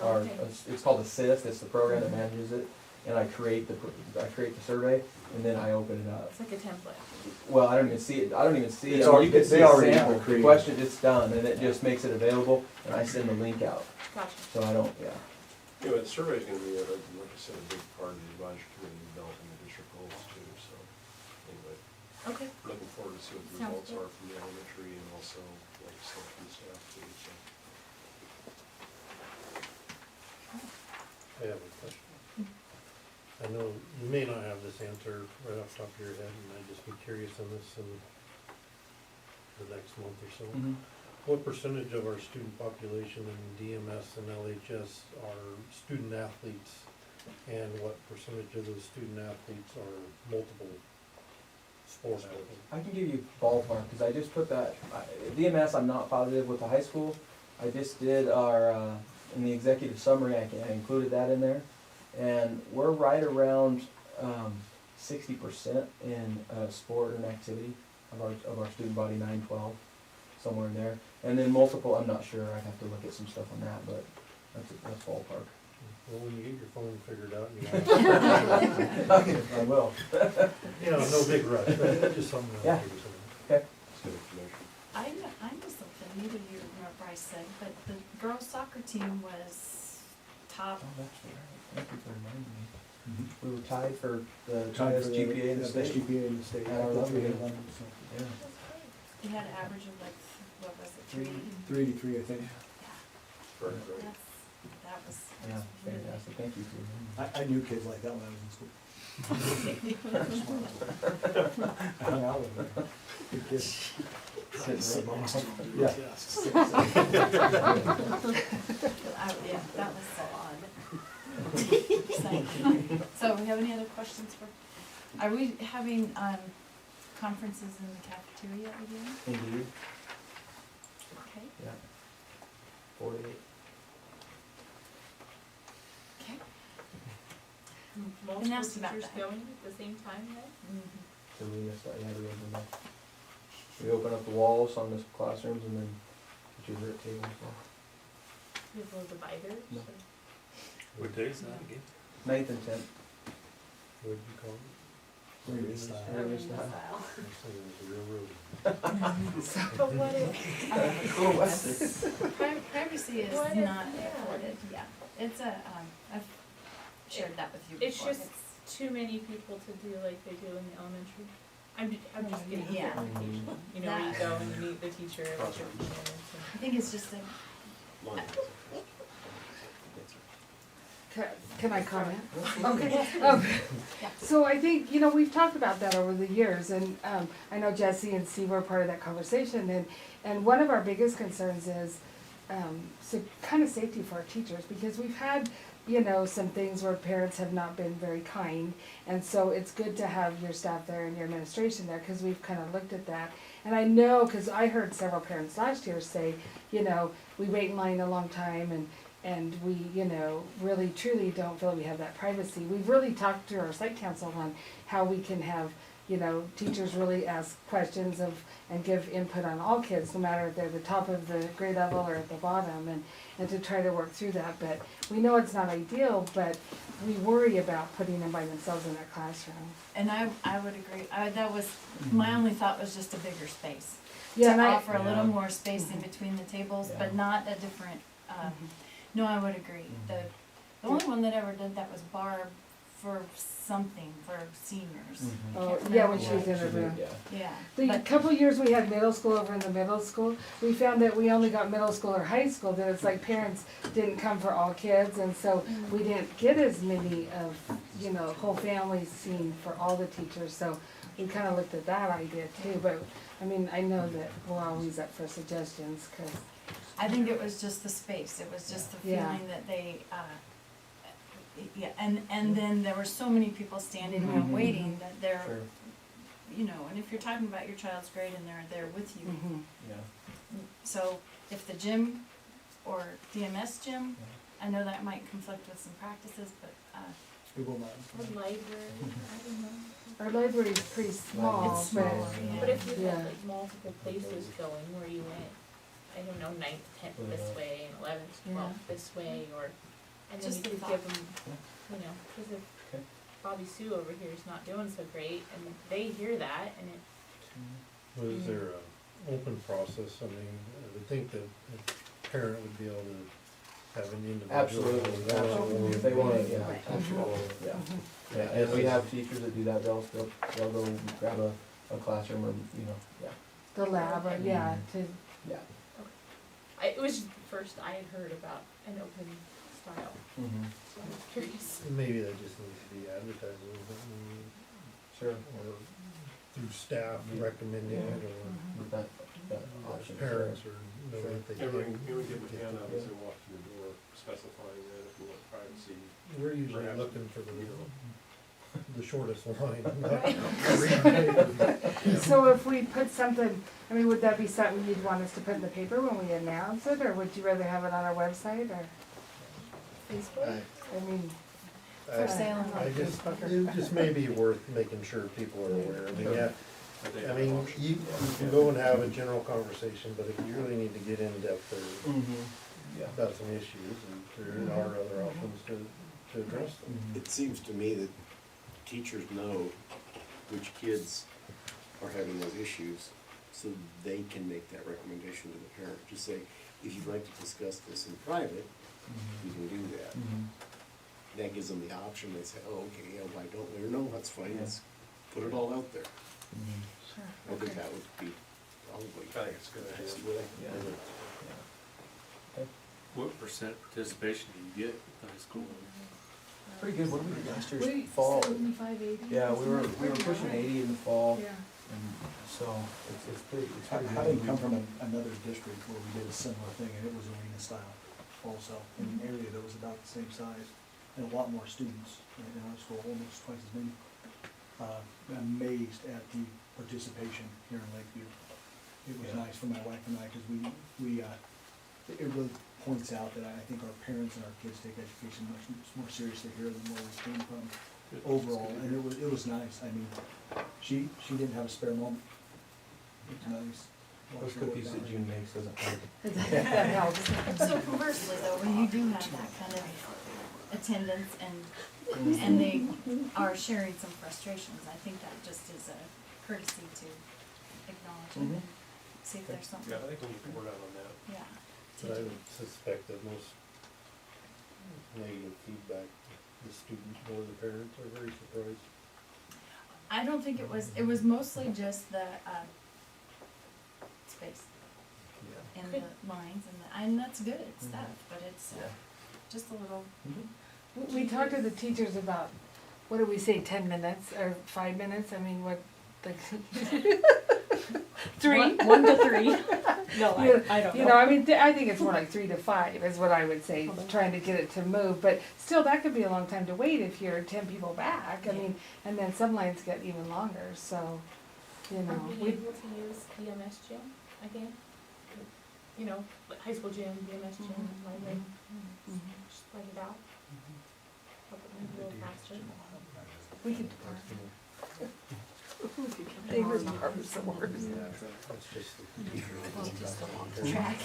our it's called Assist. It's the program that manages it, and I create the survey, and then I open it up. it's like a template. Well, I don't even see it. It's I mean, you can they see a already have sample. it The created. question, it's done, and it just makes it available, and I send the link out. Gotcha. So I don't, yeah. Anyway, the survey is gonna be, like I said, a big part of the advisory committee developing the district goals too, so. Anyway, Okay. looking forward to see what the Sounds results good. are from the elementary and also, like I said, from the staff too, so. I have a question. I know you may not have this answer right off the top of your head, and I'd just be curious on this in the next month or so. what percentage of our student population in DMS and LHS are student athletes? And what percentage of those student athletes are multiple sport athletes? I can give you ballpark, because I just put that, DMS, I'm not positive with the high school. I just did our, in the executive summary, I included that in there. And we're right around 60% in sport and activity of our student body, 9-12, somewhere in there. And then multiple, I'm not sure, I'd have to look at some stuff on that, but that's ballpark. Well, when you get your phone figured out, you know. Okay, I will. You know, no big rush, but just something to Yeah. give you some. Okay. It's good information. I know something, neither you nor Bryce said, but the girls' soccer team was top. Oh, that's right. Thank you for reminding me. Mhm. We were tied for the Tied highest for GPA in the best state. GPA in the state. At our Up to level, yeah. 300, so. Yeah. They had an average of like, what was it, 3? 383, I think. Yeah, Very great. that was Yeah, really. fantastic. Thank you for reminding me. I knew kids like that when I was in school. I hung out with them. Good kids. Yeah. Yeah, that was so odd. So, we have any other questions for, are we having, conferences in the cafeteria again? Indeed. Okay, Yeah. 4 to 8. okay. Multiple asked about teachers that. going at the same time then? So we just, yeah, we open up. We open up the walls on the classrooms and then teachers are at tables. So. You have little dividers? No. or- What day is that again? 9th and 10th. What'd you call it? Very style. Very style. Actually, it was a real road. But what if, Go Western. Privacy is What if- not yeah. afforded, yeah. It's a, I've shared that with you it's before. just too many people to do like they do in the elementary? I'm just getting Yeah. clarification. You know, where you go and you meet the teacher, what's your parents, I think it's just a, Can I comment? Okay. Yeah. So I think, you know, we've talked about that over the years, and I know Jesse and Steve were part of that conversation, and one of our biggest concerns is so kind of safety for our teachers, because we've had, you know, some things where parents have not been very kind, and so it's good to have your staff there and your administration there, because we've kind of looked at that. And I know, because I heard several parents last year say, you know, we wait in line a long time, and we, you know, really truly don't feel we have that privacy. We've really talked to our site council on how we can have, you know, teachers really ask questions and give input on all kids, no matter if they're the top of the grade level or at the bottom, and to try to work through that. But we know it's not ideal, but we worry about putting them by themselves in their classroom. and I would agree, that was, my only thought was just a bigger space. Yeah, and To I- offer a little Yeah. more space in between the tables, Yeah. but not a different, no, I would agree. The only one that ever did that was Barb for something, for seniors. Mhm. Oh, Can't yeah, when remember she was what. in her room. Yeah. Yeah, The but, couple years we had middle school over in the middle school, we found that we only got middle school or high school, that it's like parents didn't come for all kids, and so we didn't get as many of, you know, whole families seen for all the teachers, so we kinda looked at that idea too, but, I mean, I know that we're always up for suggestions, 'cause, I think it was just the space, it was just the Yeah. feeling that they, yeah, and then there were so many people standing around Mhm. waiting that they're, Sure. you know, and if you're talking about your child's grade and they're there with you, mhm. Yeah. so if the gym or DMS gym, I know that might conflict with some practices, but, It will not. or library, I don't know. Our library's pretty small, It's but, smaller, yeah. But if you Yeah. had like multiple places going where you went, I don't know, 9th, 10th this way, and 11th, 12th this way, or, and then Just you the could give thought. them, you know, cause if Okay. Bobby Sue over here is not doing so great, and they hear that, and it, Was there a open process? I mean, I would think that a parent would be able to have an individual. Absolutely, absolutely. If they wanna, yeah, Right. absolutely, yeah. mhm. Yeah, and we have teachers that do that, they'll go grab a classroom or, you know, yeah, The lab, or, yeah, to, yeah. it was the first I had heard about an open style, Mm-hmm. so I'm curious. Maybe that just needs to be advertised a little bit, Sure. or through staff recommending it, or. mhm. With that, option. Parents or know that they And we can. can give them a handout as they walk through the door specifying that if you want privacy. We're usually Perhaps, looking for you know. the shortest line. So if we put something, I mean, would that be something you'd want us to put in the paper when we announce it, or would you rather have it on our website, or, Facebook? I mean, For sale and I just, it just may be worth making sure people are aware. I mean, yeah, But they I have mean, options. you can go and have a general conversation, but if you really need to get in depth or Yeah. about some issues, and there are other options to address them. It seems to me that teachers know which kids are having those issues, so they can make that recommendation to the parent. Just say, if you'd like to discuss this in private, you can do that. That gives them the option, they say, oh, okay, yeah, why don't we, or no, that's fine, let's put it all out there. sure, I think okay. that would be probably. I think it's a good the best idea. way. What percent participation do you get at the high school? Pretty good, what did we do last year's We, fall? 75, 80? Yeah, we were pushing 80 in the fall, Yeah. and so it's pretty good. Having come from another district where we did a similar thing, and it was arena style also, in an area that was about the same size, and a lot more students in our school, almost twice as many. I'm amazed at the participation here in Lakeview. It was Yeah. nice for my wife and I, because it really points out that I think our parents and our kids take education much more seriously here than where we came from overall, and it was nice. I mean, she didn't have a spare moment. It's nice. Those cookies that June makes doesn't hurt. That helps. So conversely though, when you do have that kind of attendance and they are sharing some frustrations, I think that just is a courtesy to acknowledge them and see if there's something, Yeah, I think we need to work out on that. yeah. But I would suspect that most negative feedback, the students or the parents are very surprised. I don't think it was mostly just the, space Yeah. and the lines and that's good, it's stuff, but it's, Yeah. just a little, We talked to the teachers about, what do we say, 10 minutes or 5 minutes? I mean, what, like, 3? One to 3. No, Yeah, I don't know. You know, I mean, I think it's more like 3 to 5 is what I would say, trying to get it to move. But still, that could be a long time to wait if you're 10 people back. I mean, and then some lines get even longer, so, you know. Are we able to use BMS gym again? You know, like high school gym, BMS gym, library, just spread it out. Help it move a little faster. We could, they were part somewhere. That's just the teacher. track.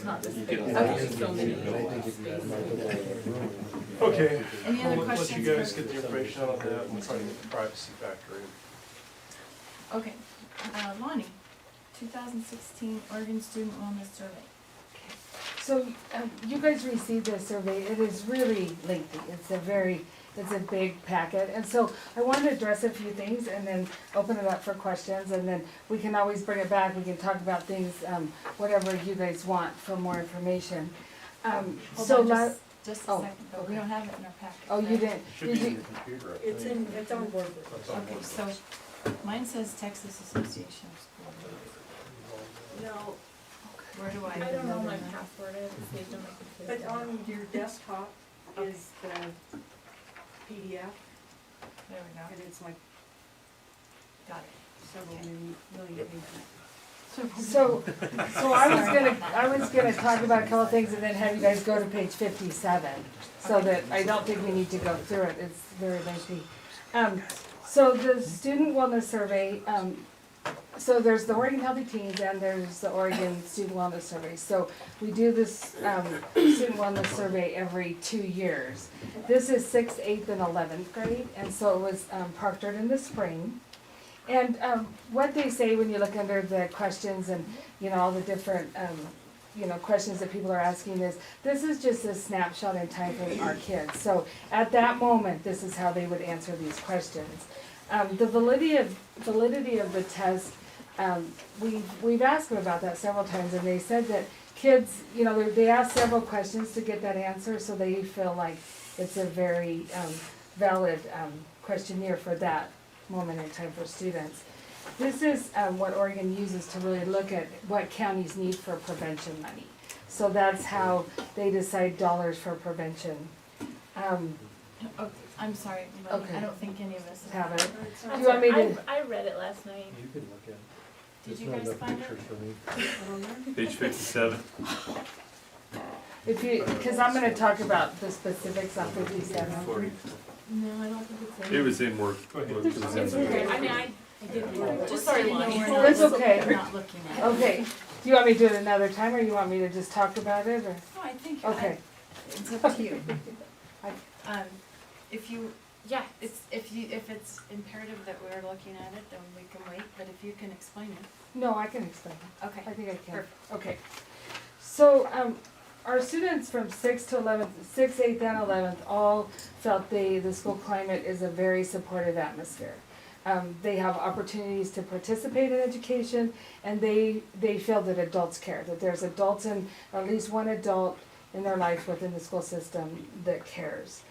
Not this big. And I think if you have multiple rooms, Okay. Any other Well, questions? let you guys get the information out on that and try to get the privacy factor in. Okay, Lonnie, 2016 Oregon Student Wellness Survey. So, you guys received this survey, it is really lengthy, it's a big packet, and so I wanted to address a few things and then open it up for questions, and then we can always bring it back, we can talk about things, whatever you guys want for more information. Hold So on just a oh, second, but we don't have it in our packet. oh, you right? didn't, It should did be in you, your computer, I think. It's on board. That's on Okay, board. so mine says Texas Association of School Boards. No, Where do I? I don't know what my password is, it's saved on my computer. but on your desktop is the PDF, There we go, and it's like got it. several million pages. so I was gonna talk about a couple things and then have you guys go to page 57, so that I don't think we need to go through it, it's very lengthy. So the student wellness survey, so there's the Oregon Healthy Teens and there's the Oregon Student Wellness Survey. So we do this, student wellness survey every 2 years. This is 6th, 8th, and 11th grade, and so it was, proctored in the spring. And, what they say when you look under the questions and, you know, all the different, questions that people are asking is, this is just a snapshot in time for our kids. So at that moment, this is how they would answer these questions. The validity of the test, we've asked them about that several times, and they said that kids, you know, they ask several questions to get that answer, so they feel like it's a very valid questionnaire for that moment in time for students. This is what Oregon uses to really look at what counties need for prevention money. So that's how they decide dollars for prevention. Oh, I'm sorry, but Okay. I don't think any of us Have it. That's Do you want me all right. to- I read it last night. You can look at it. Did There's you not guys enough find it? pictures for me. Page 57. If you, because I'm gonna talk about the specifics on 57. 40. No, I don't think it's in It was in work. Go ahead. It was in It's the- okay. I mean, I did read it. Just so you know, we're not. That's okay. We're not looking at it. Okay, do you want me to do it another time, or you want me to just talk about it, or? No, I think, Okay. it's up to you. If you, Yeah, if it's imperative that we're looking at it, then we can wait, but if you can explain it. No, I can explain it. Okay. I think I can. Perfect. Okay. So, our students from 6th to 11th, 6th, 8th, and 11th all felt the school climate is a very supportive atmosphere. They have opportunities to participate in education, and they feel that adults care, that there's adults in, or at least one adult in their life within the school system that cares.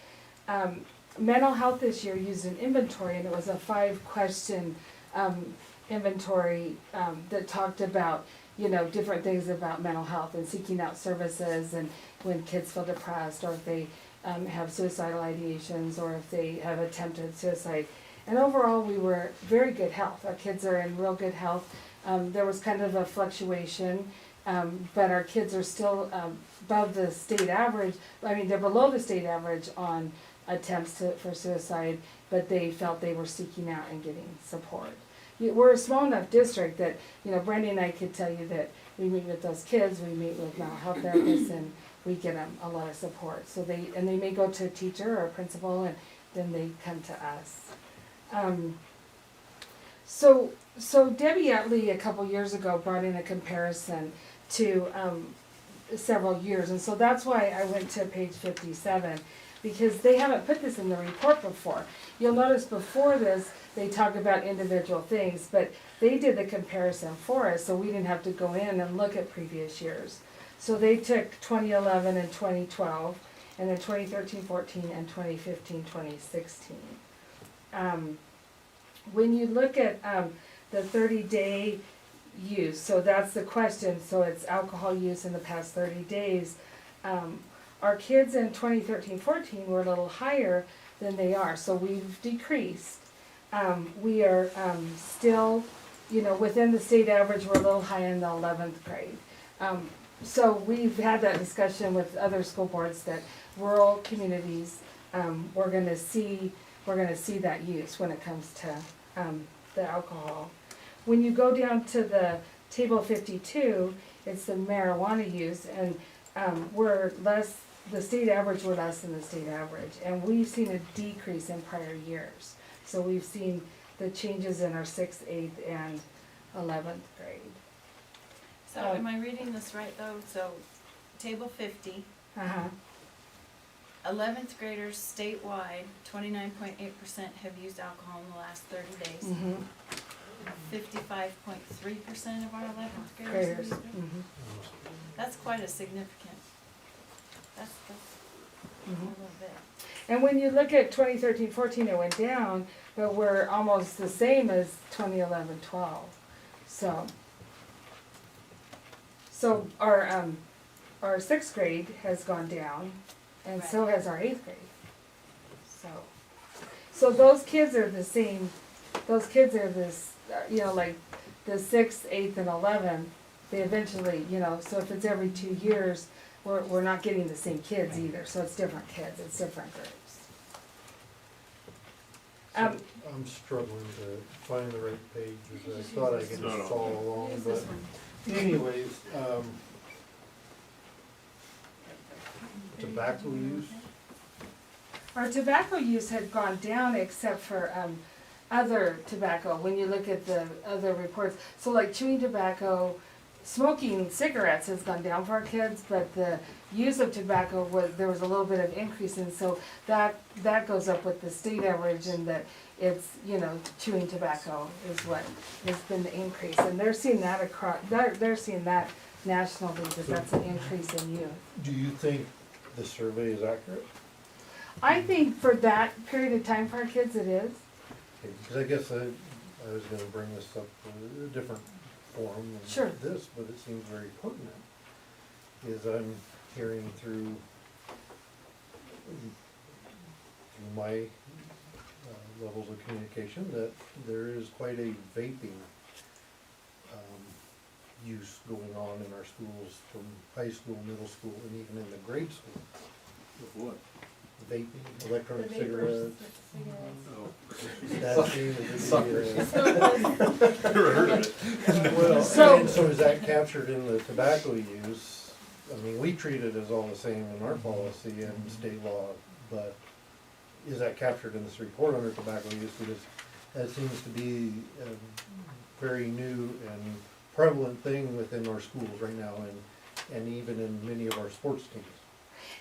Mental health this year used an inventory, and it was a 5-question inventory that talked about, different things about mental health and seeking out services, and when kids feel depressed, or if they have suicidal ideations, or if they have attempted suicide. And overall, we were very good health. Our kids are in real good health. There was kind of a fluctuation, but our kids are still above the state average. I mean, they're below the state average on attempts for suicide, but they felt they were seeking out and getting support. We're a small enough district that, Brandy and I could tell you that we meet with those kids, we meet with mental health therapists, and we get them a lot of support. So they may go to a teacher or a principal, and then they come to us. So Debbie Utley a couple years ago brought in a comparison to several years, and so that's why I went to page 57, because they haven't put this in the report before. You'll notice before this, they talk about individual things, but they did the comparison for us, so we didn't have to go in and look at previous years. So they took 2011 and 2012, and then 2013-14, and 2015-2016. When you look at the 30-day use, so that's the question, so it's alcohol use in the past 30 days. Our kids in 2013-14 were a little higher than they are, so we've decreased. We are still, within the state average, we're a little high in the 11th grade. So we've had that discussion with other school boards that rural communities, we're gonna see that use when it comes to the alcohol. When you go down to the table 52, it's the marijuana use, and we're less, the state average, we're less than the state average, and we've seen a decrease in prior years. So we've seen the changes in our 6th, 8th, and 11th grade. So am I reading this right though? So, table 50, Uh-huh. 11th graders statewide, 29.8% have used alcohol in the last 30 days. Mm-hmm. 55.3% of our 11th graders have Graders. used it. Mm-hmm. That's quite a significant, that's a Mm-hmm. little bit. And when you look at 2013-14, it went down, but we're almost the same as 2011-12. So our 6th grade has gone down, and so has our 8th grade. So those kids are the same. Those kids are this, like the 6th, 8th, and 11th. They eventually, so if it's every 2 years, we're not getting the same kids either. So it's different kids. It's different groups. So I'm struggling to find the right page, because I thought I could just follow along, Use but this one. anyways, tobacco use, Our tobacco use had gone down except for other tobacco, when you look at the other reports. So like chewing tobacco, smoking cigarettes has gone down for our kids, but the use of tobacco there was a little bit of increase, and so that goes up with the state average, and that it's, chewing tobacco is what has been the increase. And they're seeing that across, they're seeing that nationally, that that's an increase in use. do you think the survey is accurate? I think for that period of time for our kids, it is. Because I guess I was gonna bring this up in a different forum Sure. than this, but it seems very pertinent, is I'm hearing through my levels of communication that there is quite a vaping use going on in our schools from high school, middle school, and even in the grade school. Of what? Vaping, electronic cigarettes, Oh. Well, So- and so is that captured in the tobacco use? I mean, we treat it as all the same in our policy and state law, but is that captured in this report under tobacco use? Because that seems to be a very new and prevalent thing within our schools right now, and even in many of our sports teams.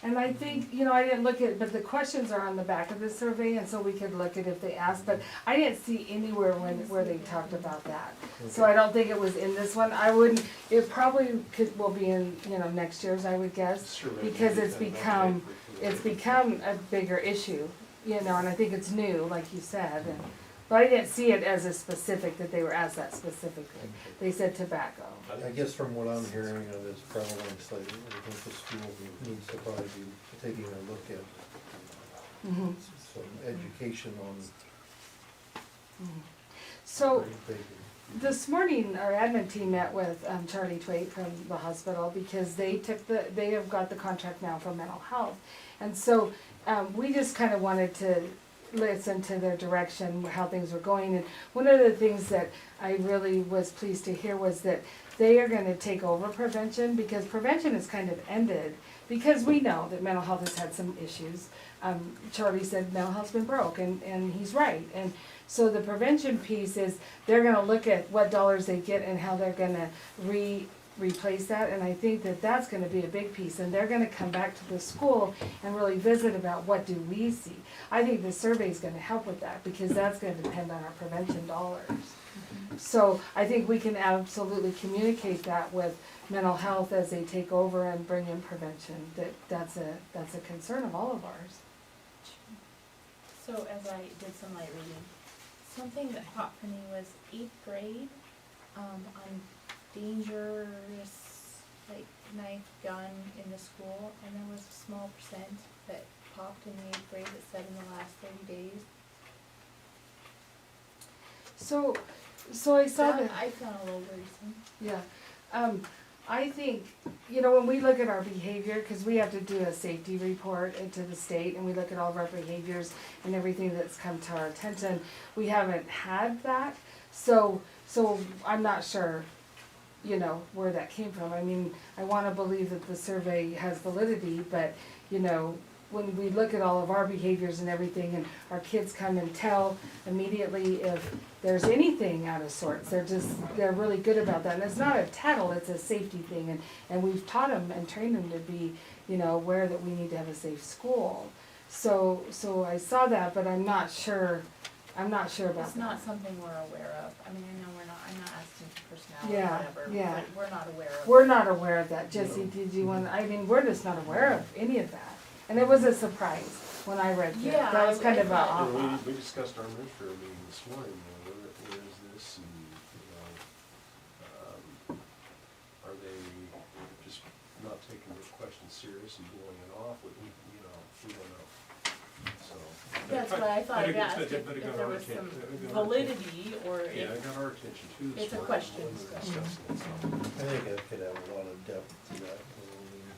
And I think, you know, I didn't look at, but the questions are on the back of the survey, and so we could look at if they asked, but I didn't see anywhere where they talked about that. So I don't think it was in this one. I wouldn't, it probably will be in, you know, next year's, I would guess, Sure, because maybe it's kind of become, update for it's become a bigger issue, you know, and I think it's new, like you said, and, but I didn't see it as a specific, that they were asked that specifically. They said tobacco. I guess from what I'm hearing of its prevalence, I think the school needs to probably be taking a look at Mhm. some education on So, vaping. this morning, our admin team met with Charlie Twait from the hospital because they have got the contract now for mental health. And so, we just kind of wanted to listen to their direction, how things were going. And one of the things that I really was pleased to hear was that they are gonna take over prevention, because prevention has kind of ended, because we know that mental health has had some issues. Charlie said mental health's been broke, and he's right. And so the prevention piece is, they're gonna look at what dollars they get and how they're gonna replace that, and I think that that's gonna be a big piece, and they're gonna come back to the school and really visit about what do we see. I think the survey's gonna help with that, because that's gonna depend on our prevention dollars. So I think we can absolutely communicate that with mental health as they take over and bring in prevention, that's a concern of all of ours. So as I did some light reading, something that popped for me was 8th grade, on dangerous, like, knife, gun in the school, and there was a small percent that popped in the 8th grade that said in the last 30 days. So I saw that. I found a little worrisome. Yeah, I think, you know, when we look at our behavior, cause we have to do a safety report into the state, and we look at all of our behaviors and everything that's come to our attention, we haven't had that, so I'm not sure, you know, where that came from. I mean, I wanna believe that the survey has validity, but, you know, when we look at all of our behaviors and everything, and our kids come and tell immediately if there's anything out of sorts, they're really good about that. And it's not a tattle, it's a safety thing, and we've taught them and trained them to be, you know, aware that we need to have a safe school. So I saw that, but I'm not sure about It's that. not something we're aware of. I mean, I know I'm not asking for personality Yeah, or whatever, yeah. but we're not aware of it. We're not aware of that. Jesse, did you want, I mean, we're just not aware of any of that. And it was a surprise when I read that. Yeah, That was kind I of a thought- aha. We discussed our administrator meeting this morning, where is this, and, are they just not taking this question serious and blowing it off, we don't know, so. That's why I thought I'd ask But if it got there our was attention. some It got our attention. validity or Yeah, it if, got our attention too this it's a morning question. when we were discussing it, so. I think it could have a lot of depth to that. I mean,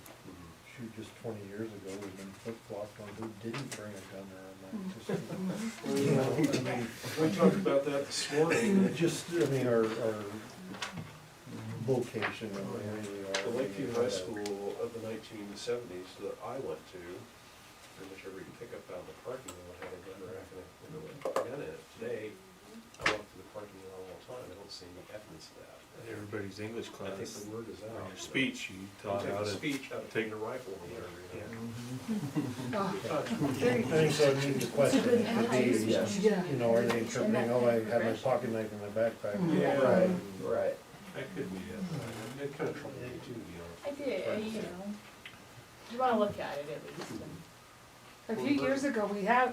shoot, just 20 years ago, we've been flip-flopped on who didn't bring a gun or a knife to school. You know, I mean, We talked about that this morning. it just, I mean, our vocation of where we are. The Lakeview High School of the 1970s that I went to, pretty much every pickup out of the parking lot had a gun rack and a gun in it. Today, I walk through the parking lot all the time, I don't see any evidence of that. Everybody's English I think class, the word is out. on your speech, you You taught take how a to speech, how to take a rifle or whatever, you know. Oh, I think so, I mean, the question would be, yeah. you know, are they interpreting, oh, I have my pocket knife in my backpack? Yeah. Right. That could be it. It kind of troubled me too, to be honest. I did, you know, you wanna look at it at least. And A few years ago,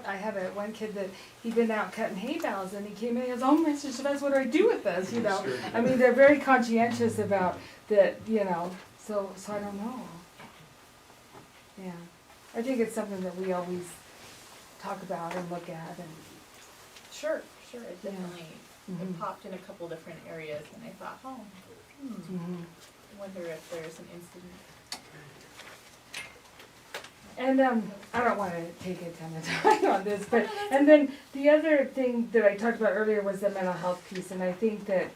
I had one kid that, he'd been out cutting hay bales, and he came in, and he goes, oh, Mr. Chavez, what do I do with this, you know? I mean, they're very conscientious about that, you know, so I don't know. Yeah, I think it's something that we always talk about and look at, and, Sure, it Yeah. definitely, Mhm. it popped in a couple different areas and I thought, oh, mhm. wonder if there's an incident. And I don't want to take a ton of time on this, but and then the other thing that I talked about earlier was the mental health piece, and I think that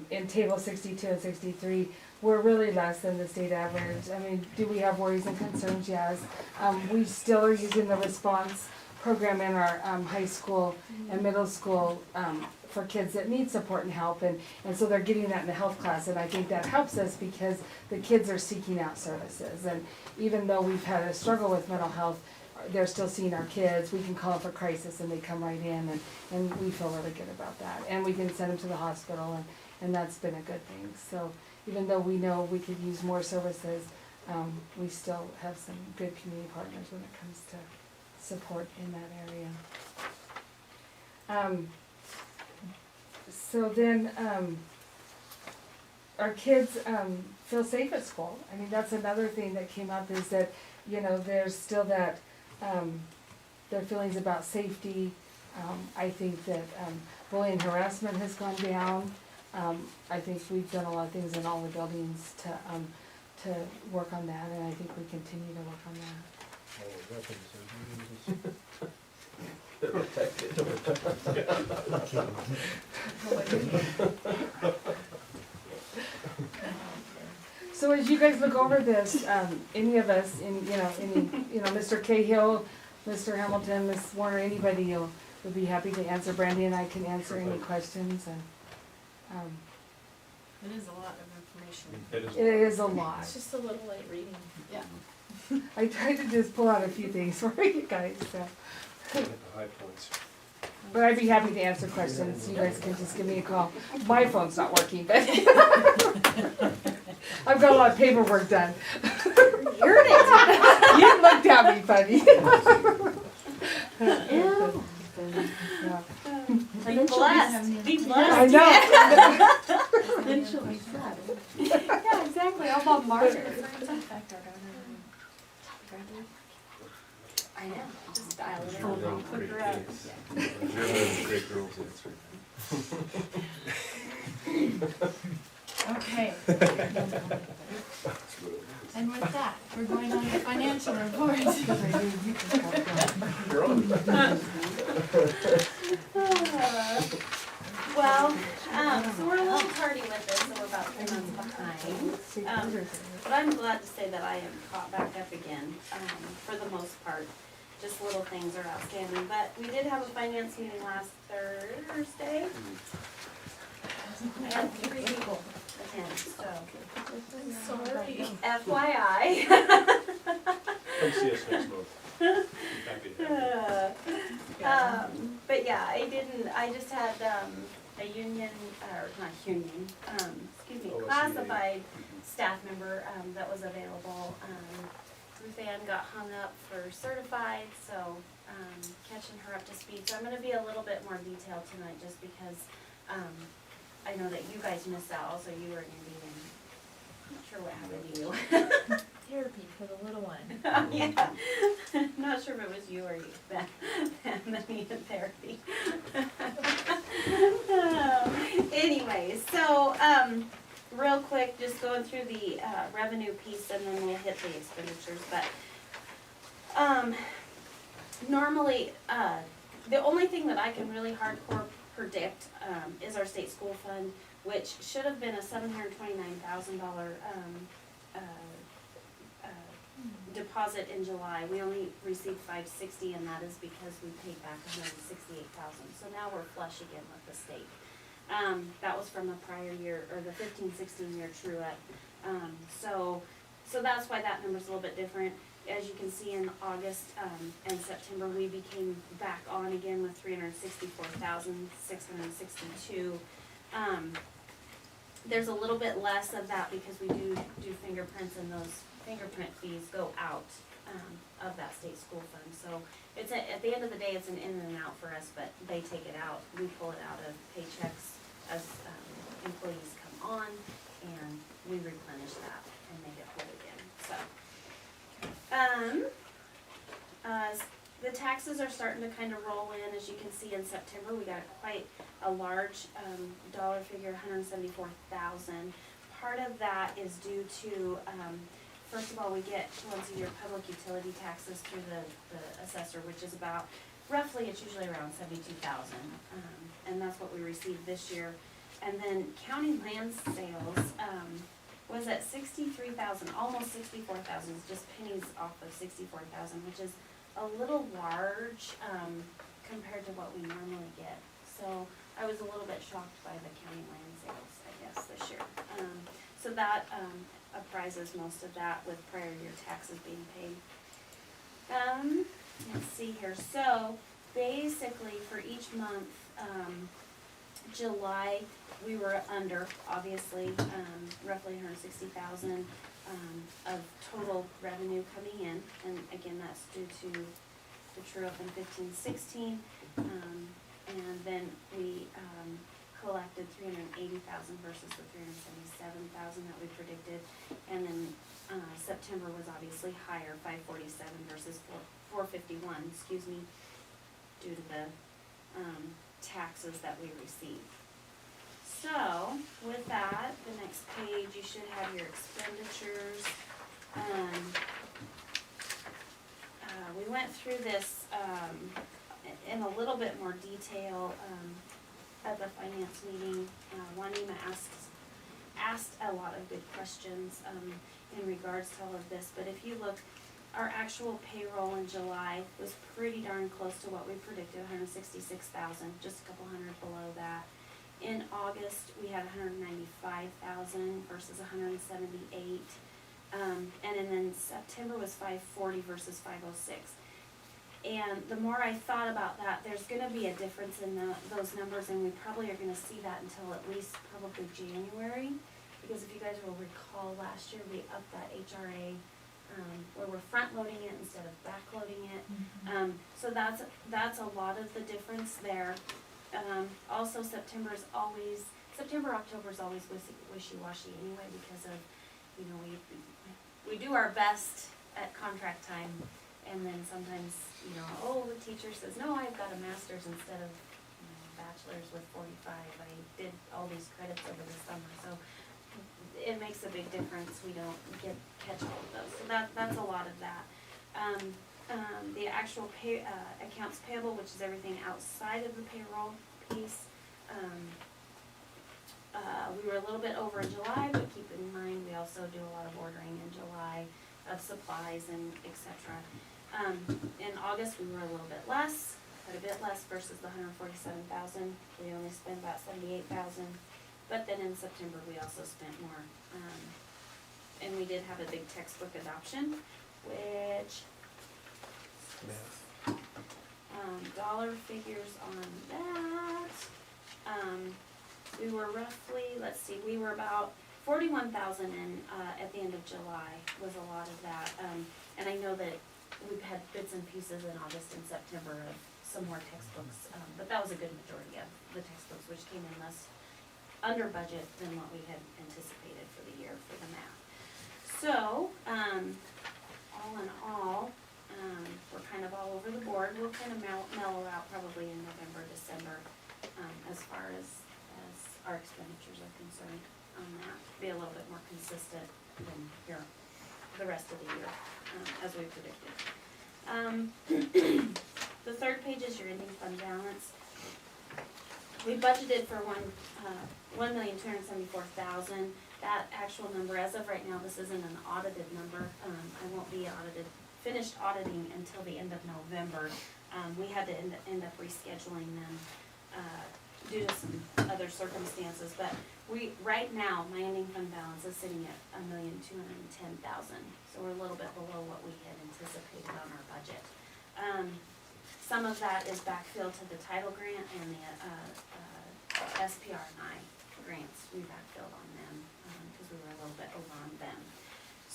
in table 62 and 63, we're really less than the state average. I mean, do we have worries and concerns? Yes. We still are using the response program in our high school and middle school for kids that need support and help, and so they're getting that in the health class, and I think that helps us because the kids are seeking out services, and even though we've had a struggle with mental health, they're still seeing our kids. We can call them for crisis and they come right in, and we feel really good about that, and we can send them to the hospital, and that's been a good thing. So even though we know we could use more services, we still have some good community partners when it comes to support in that area. So then, our kids feel safe at school. I mean, that's another thing that came up, is that, you know, there's still that, their feelings about safety. I think that bullying and harassment has gone down. I think we've done a lot of things in all the buildings to work on that, and I think we continue to work on that. They're protected. So as you guys look over this, any of us, Mr. Cahill, Mr. Hamilton, Ms. Warner, anybody would be happy to answer. Brandy and I can answer any questions, and It is a lot of information. it is a lot. It's just a little light reading. Yeah. I tried to just pull out a few things for you guys, so. Hit the high points. But I'd be happy to answer questions. You guys can just give me a call. My phone's not working, but I've got a lot of paperwork done. You're it. You looked at me funny. Yeah. Yeah. Be blessed. Be I blessed. know. Then she'll be sad. Yeah, exactly. I'll bombard her. I know. Just dial it Sure, in. they'll Hook create her up. case. Sure, those great girls answer. Okay. And with that, we're going on to financial report. You're on. Well, so we're a little tardy with this, so we're about 3 months behind. But I'm glad to say that I am caught back up again, for the most part. Just little things are outstanding, but we did have a finance meeting last Thursday. I had 3 people attend, so. Sorry. FYI. Come see us next month. Happy to have you. But yeah, I just had, a union, or not union, excuse me, OSEA. classified staff member, that was available. Ruth Ann got hung up for certified, so, catching her up to speed. So I'm gonna be a little bit more detailed tonight, just because, I know that you guys missed out, also you were in your meeting. I'm not sure what happened to you. Therapy for the little one. Yeah, not sure if it was you or you that needed therapy. Anyways, so, real quick, just going through the, revenue piece and then we'll hit the expenditures, but, normally, the only thing that I can really hardcore predict, is our state school fund, which should have been a $729,000, deposit in July. We only received $560, and that is because we paid back $168,000. So now we're flush again with the state. That was from the prior year, or the 15-16 year true up. So that's why that number's a little bit different. As you can see in August and September, we became back on again with $364,662. There's a little bit less of that because we do fingerprints, and those fingerprint fees go out of that state school fund. So it's at the end of the day, it's an in and out for us, but they take it out. We pull it out of paychecks as employees come on, and we replenish that and make it whole again. So, the taxes are starting to kind of roll in. As you can see, in September, we got quite a large dollar figure, $174,000. Part of that is due to, first of all, we get once a year public utility taxes through the assessor, which is about, roughly, it's usually around $72,000, and that's what we received this year. And then county land sales was at $63,000, almost $64,000, just pennies off of $64,000, which is a little large compared to what we normally get. So I was a little bit shocked by the county land sales, I guess, this year. So that apprises most of that with prior year taxes being paid. Let's see here. So basically for each month, July, we were under, obviously, roughly $160,000 of total revenue coming in, and again, that's due to the true up in 15-16, and then we collected $380,000 versus the $377,000 that we predicted, and then September was obviously higher, $547 versus $451, excuse me, due to the taxes that we received. So, with that, the next page, you should have your expenditures. We went through this in a little bit more detail at the finance meeting. Juanita asked a lot of good questions in regards to all of this, but if you look, our actual payroll in July was pretty darn close to what we predicted, $166,000, just a couple hundred below that. In August, we had $195,000 versus $178,000, and then September was $540,000 versus $506,000. And the more I thought about that, there's going to be a difference in those numbers, and we probably are going to see that until at least probably January, because if you guys will recall, last year we upped that HRA. Where we're front loading it instead of back loading it. So that's a lot of the difference there. Also September, October is always wishy-washy anyway, because of, you know, we do our best at contract time, and then sometimes, you know, oh, the teacher says, no, I've got a master's instead of, you know, bachelor's with 45. I did all these credits over the summer, so it makes a big difference. We don't catch all of those. So that's a lot of that. The actual accounts payable, which is everything outside of the payroll piece, we were a little bit over in July, but keep in mind we also do a lot of ordering in July of supplies and etc. In August we were a little bit less, quite a bit less versus the $147,000. We only spent about $78,000. But then in September, we also spent more, and we did have a big textbook adoption, which, dollar figures on that, we were roughly, let's see, we were about $41,000 in, at the end of July was a lot of that, and I know that we've had bits and pieces in August and September of some more textbooks, but that was a good majority of the textbooks, which came in less under budget than what we had anticipated for the year for the math. So, all in all, we're kind of all over the board. We'll kind of mellow out probably in November, December, as far as our expenditures are concerned on that. Be a little bit more consistent than here the rest of the year, as we predicted. The third page is your ending fund balance. We budgeted for $1,274,000. That actual number, as of right now, this isn't an audited number. I won't be finished auditing until the end of November. We had to end up rescheduling them due to some other circumstances. But right now, my ending fund balance is sitting at $1,210,000. So we're a little bit below what we had anticipated on our budget. Some of that is backfilled to the title grant and the SPR&I grants. We backfilled on them because we were a little bit over on them.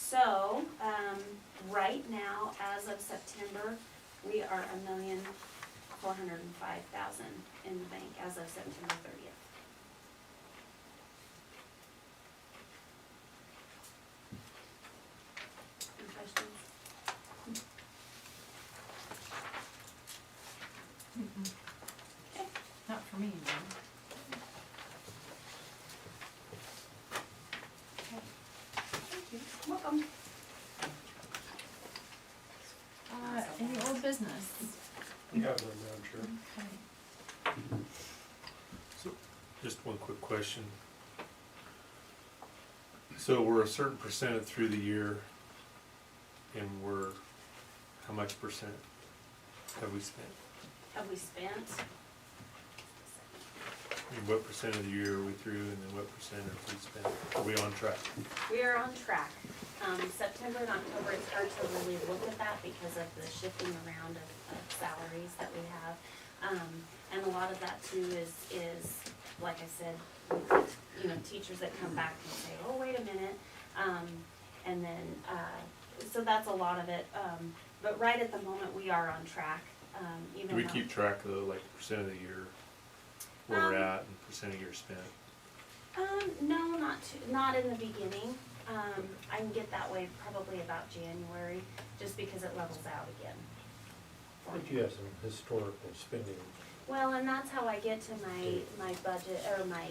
So, right now, as of September, we are $1,405,000 in the bank as of September 30th. Any questions? Okay. Not for me, no. Thank you. Welcome. Any old business? You have none, Madam Chair. Okay. So, just one quick question. So we're a certain percentage through the year, and we're, how much percent have we spent? Have we spent? And what percent of the year are we through, and then what percent have we spent? Are we on track? We are on track. September and October, it's hard to really look at that because of the shifting around of salaries that we have. And a lot of that too is, like I said, you know, teachers that come back and say, oh, wait a minute. And then, so that's a lot of it. But right at the moment, we are on track, even Do we though- keep track of, like, percent of the year, where we're at, and percent of year spent? No, not in the beginning. I can get that way probably about January, just because it levels out again. I think you have some historical spending. Well, and that's how I get to my budget, or my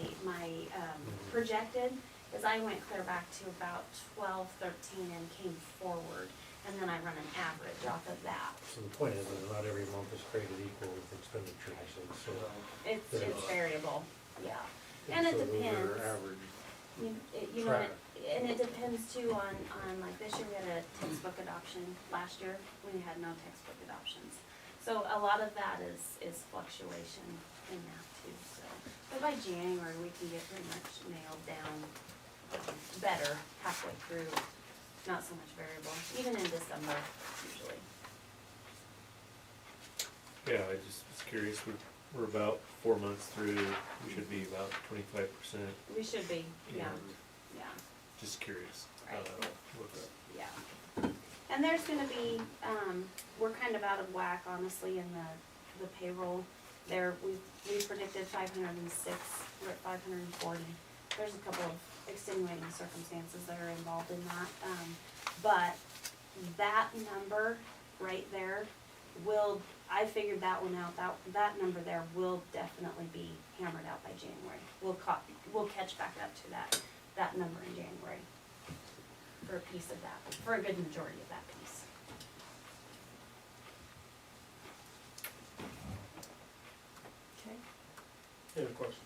projected, is I went clear back to about 12, 13 and came forward, and then I run an average off of that. So the point is that not every month is created equal with expenditures, and so. It's there's- variable, yeah. And it so those are depends. average. You know, and it depends too on, like this year we had a textbook adoption, last year we had no textbook adoptions. So a lot of that is fluctuation in that too, so. But by January, we can get pretty much nailed down better halfway through, not so much variable, even in December usually. Yeah, I just was curious, we're about 4 months through, we should be about 25%. We should be, yeah, yeah. Just curious. Right. What the- Yeah. And there's gonna be, we're kind of out of whack, honestly, in the payroll. We predicted 506, we're at 540. There's a couple of extenuating circumstances that are involved in that. But that number right there I figured that one out, that number there will definitely be hammered out by January. We'll catch back up to that number in January for a piece of that, for a good majority of that piece. Okay. Any other questions?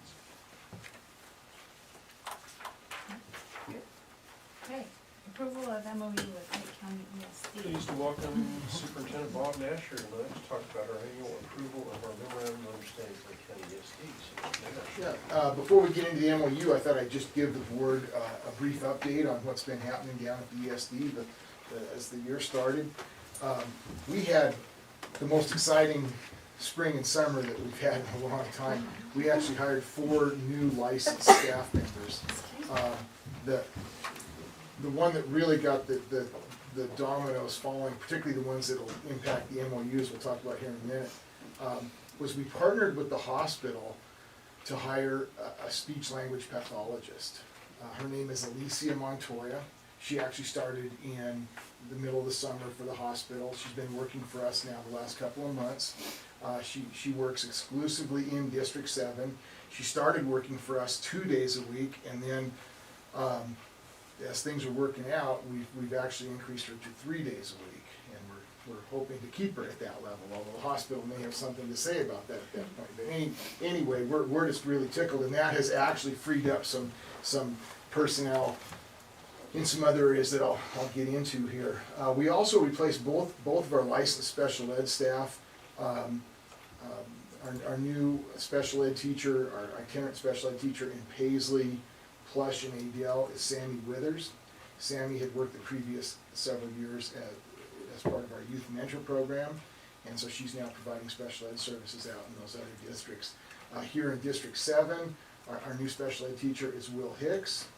Okay, approval of MOU with Lake County ESD. Pleased to welcome Superintendent Bob Nasher tonight to talk about our annual approval of our memorandum of understanding with Lake County ESD. Superintendent Nasher. Yeah, before we get into the MOU, I thought I'd just give the board a brief update on what's been happening down at the ESD as the year started. We had the most exciting spring and summer that we've had in a long time. We actually hired 4 new licensed staff members. The one that really got the dominoes falling, particularly the ones that'll impact the MOUs we'll talk about here in a minute, was we partnered with the hospital to hire a speech-language pathologist. Her name is Alicia Montoya. She actually started in the middle of the summer for the hospital. She's been working for us now the last couple of months. She works exclusively in District 7. She started working for us 2 days a week, and then as things are working out, we've actually increased her to 3 days a week, and we're hoping to keep her at that level, although the hospital may have something to say about that at that point. But anyway, we're just really tickled, and that has actually freed up some personnel in some other areas that I'll get into here. We also replaced both of our licensed special ed staff. Our new special ed teacher, our itinerant special ed teacher in Paisley, Plush, and Adel is Sammy Withers. Sammy had worked the previous several years as part of our youth mentor program, and so she's now providing special ed services out in those other districts. Here in District 7, our new special ed teacher is Will Hicks,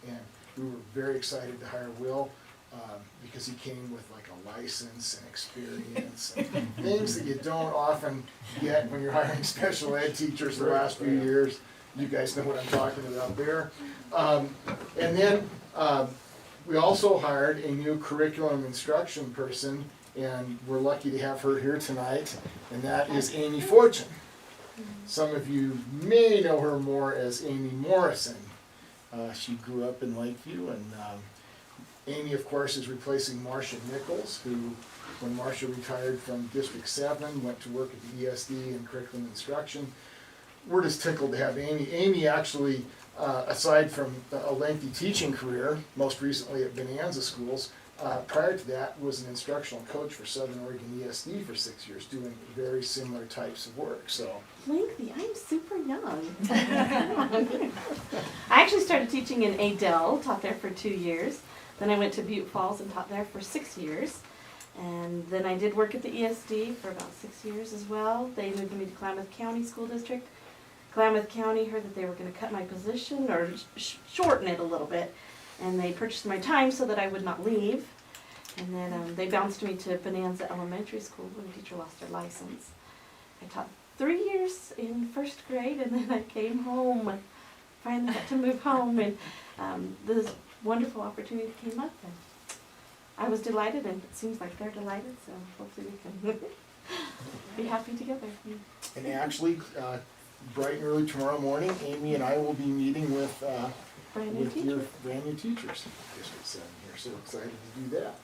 and we were very excited to hire Will. because he came with like a license and experience and things that you don't often get when you're hiring special ed teachers the last few years. You guys know what I'm talking about there. And then we also hired a new curriculum instruction person, and we're lucky to have her here tonight, and that is Amy Fortune. Some of you may know her more as Amy Morrison. She grew up in Lakeview, and Amy, of course, is replacing Marcia Nichols, who, when Marcia retired from District 7, went to work at the ESD in curriculum instruction. We're just tickled to have Amy. Amy actually, aside from a lengthy teaching career, most recently at Bonanza Schools, prior to that was an instructional coach for Southern Oregon ESD for 6 years, doing very similar types of work. So Lengthy, I'm super young. I actually started teaching in Adel, taught there for 2 years. Then I went to Butte Falls and taught there for 6 years. And then I did work at the ESD for about 6 years as well. They moved me to Klamath County School District. Klamath County heard that they were going to cut my position or shorten it a little bit. And they purchased my time so that I would not leave. And then they bounced me to Bonanza Elementary School when the teacher lost their license. I taught 3 years in first grade, and then I came home. Finally got to move home, and this wonderful opportunity came up, and I was delighted, and it seems like they're delighted, so hopefully we can be happy together. And actually, bright and early tomorrow morning, Amy and I will be meeting with your brand new teachers in District 7 here, so excited to do that.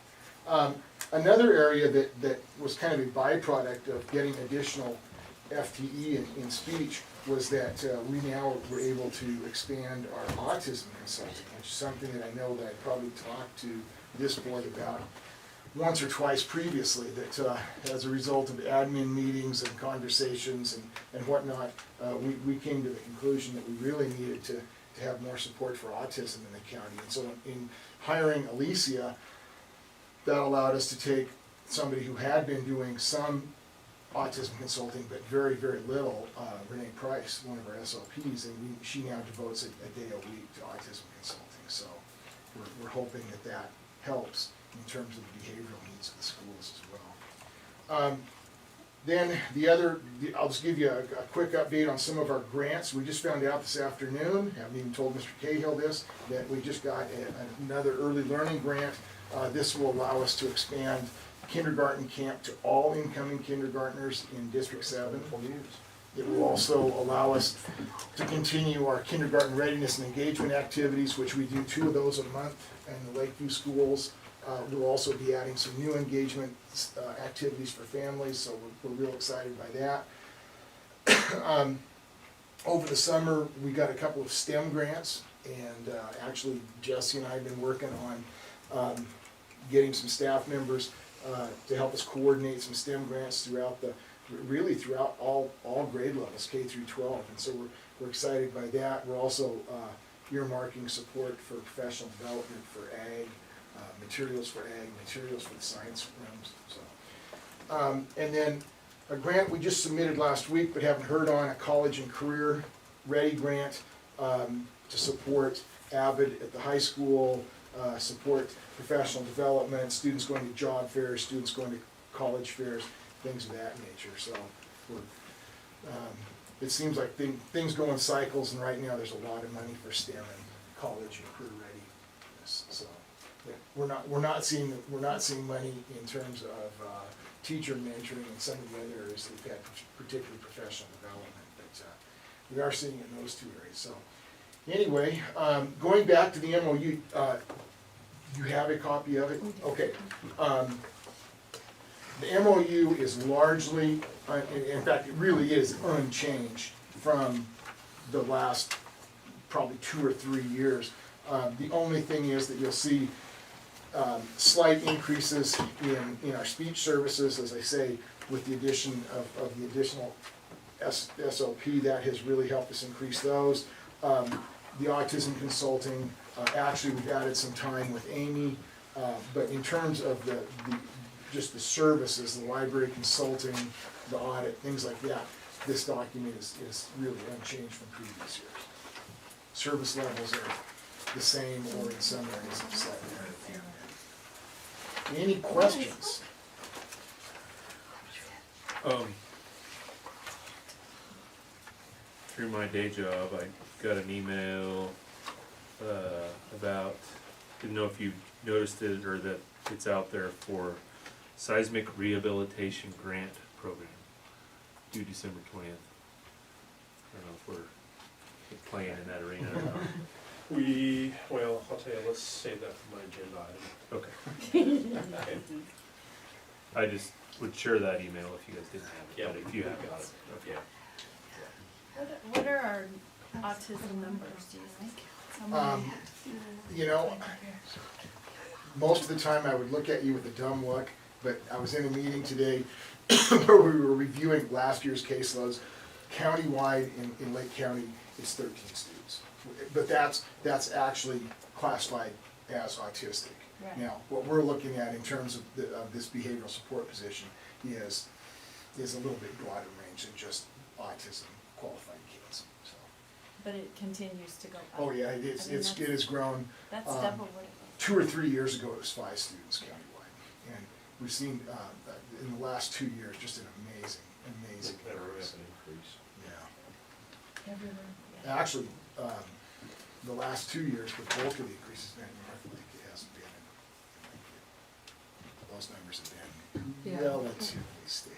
Another area that was kind of a byproduct of getting additional FTE in speech was that we now were able to expand our autism consulting, which is something that I know that I probably talked to this board about once or twice previously, that as a result of admin meetings and conversations and whatnot, we came to the conclusion that we really needed to have more support for autism in the county. And so in hiring Alicia, that allowed us to take somebody who had been doing some autism consulting, but very, very little, Renee Price, one of our SLPs, and she now devotes a day a week to autism consulting. So we're hoping that helps in terms of the behavioral needs of the schools as well. Then I'll just give you a quick update on some of our grants. We just found out this afternoon, haven't even told Mr. Cahill this, that we just got another early learning grant. This will allow us to expand kindergarten camp to all incoming kindergartners in District 7. It will also allow us to continue our kindergarten readiness and engagement activities, which we do 2 of those a month in the Lakeview schools. We'll also be adding some new engagement activities for families, so we're real excited by that. Over the summer, we got a couple of STEM grants, and actually Jesse and I have been working on getting some staff members to help us coordinate some STEM grants throughout all grade levels, K through 12, and so we're excited by that. We're also earmarking support for professional development for ag, materials for ag, materials for the science rooms. So, and then a grant we just submitted last week but haven't heard on, a college and career ready grant to support AVID at the high school, support professional development, students going to job fairs, students going to college fairs, things of that nature. So it seems like things go in cycles, and right now there's a lot of money for STEM and college and career readiness. So yeah, we're not seeing money in terms of teacher mentoring and some of the other areas that we've had, particularly professional development, but we are seeing it in those 2 areas. So anyway, going back to the MOU, you have a copy of it? Okay. The MOU is largely, in fact, it really is unchanged from the last probably 2 or 3 years. The only thing is that you'll see slight increases in our speech services, as I say, with the addition of the additional SLP. That has really helped us increase those. The autism consulting, actually we've added some time with Amy, but in terms of just the services, the library consulting, the audit, things like that, this document is really unchanged from previous years. Service levels are the same, or in some areas slightly higher. Any questions? Through my day job, I got an email, about, didn't know if you noticed it or that it's out there for seismic rehabilitation grant program, due December 20th. I don't know if we're playing in that arena or not. Well, I'll tell you, let's save that for my agenda item. Okay. I just would share that email if you guys didn't have it, Yeah, but if you have got it. it. Yeah. What are our autism numbers, do you think? You know, most of the time I would look at you with a dumb look, but I was in a meeting today where we were reviewing last year's caseloads. Countywide in Lake County, it's 13 students. But that's actually classified as autistic. Right. Now, what we're looking at in terms of this behavioral support position is a little bit broader range than just autism qualified kids, so. But it continues to go up. Oh, yeah, it is, I mean, it has grown. That's double what it was. 2 or 3 years ago, it was 5 students countywide. And we've seen, in the last 2 years, just an amazing Never increase. have an increase. Yeah. Everywhere, yeah. Actually, the last 2 years, the bulk of the increase has been in North Lake. It hasn't been in Lake. Those numbers have been Yeah. relatively stable.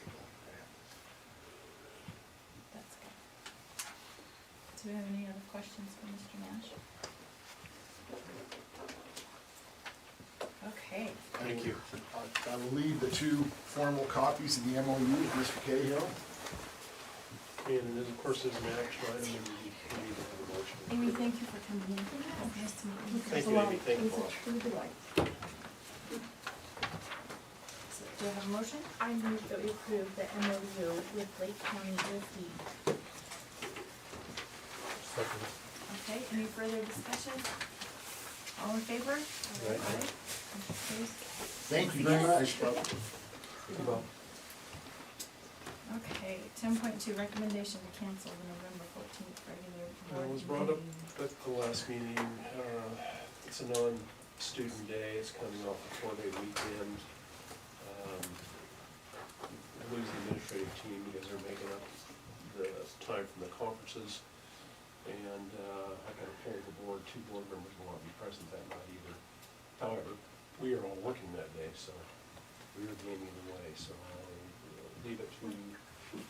That's good. Do we have any other questions for Mr. Nash? Okay. Thank you. I will leave the 2 formal copies of the MOU with Mr. Cahill. And then, of course, there's an action item, and we need to have a motion. Amy, thank you for coming in. Nice to meet you. Thank you, Amy, thank you, Bob. So, do you have a motion? I move that we approve the MOU with Lake County ESD. Okay, any further discussion? All in favor? Aye. Motion carries. Thank you very much. Okay, 10.2, recommendation to cancel the November 14th regular board It was brought up meeting. at the last meeting, it's a non-student day, it's coming off a 4-day weekend. Lose the administrative team because they're making up the time from the conferences. And I got a poll of the board, 2 board members will not be present that night either. However, we are all working that day, so we are game either way, so I'll leave it to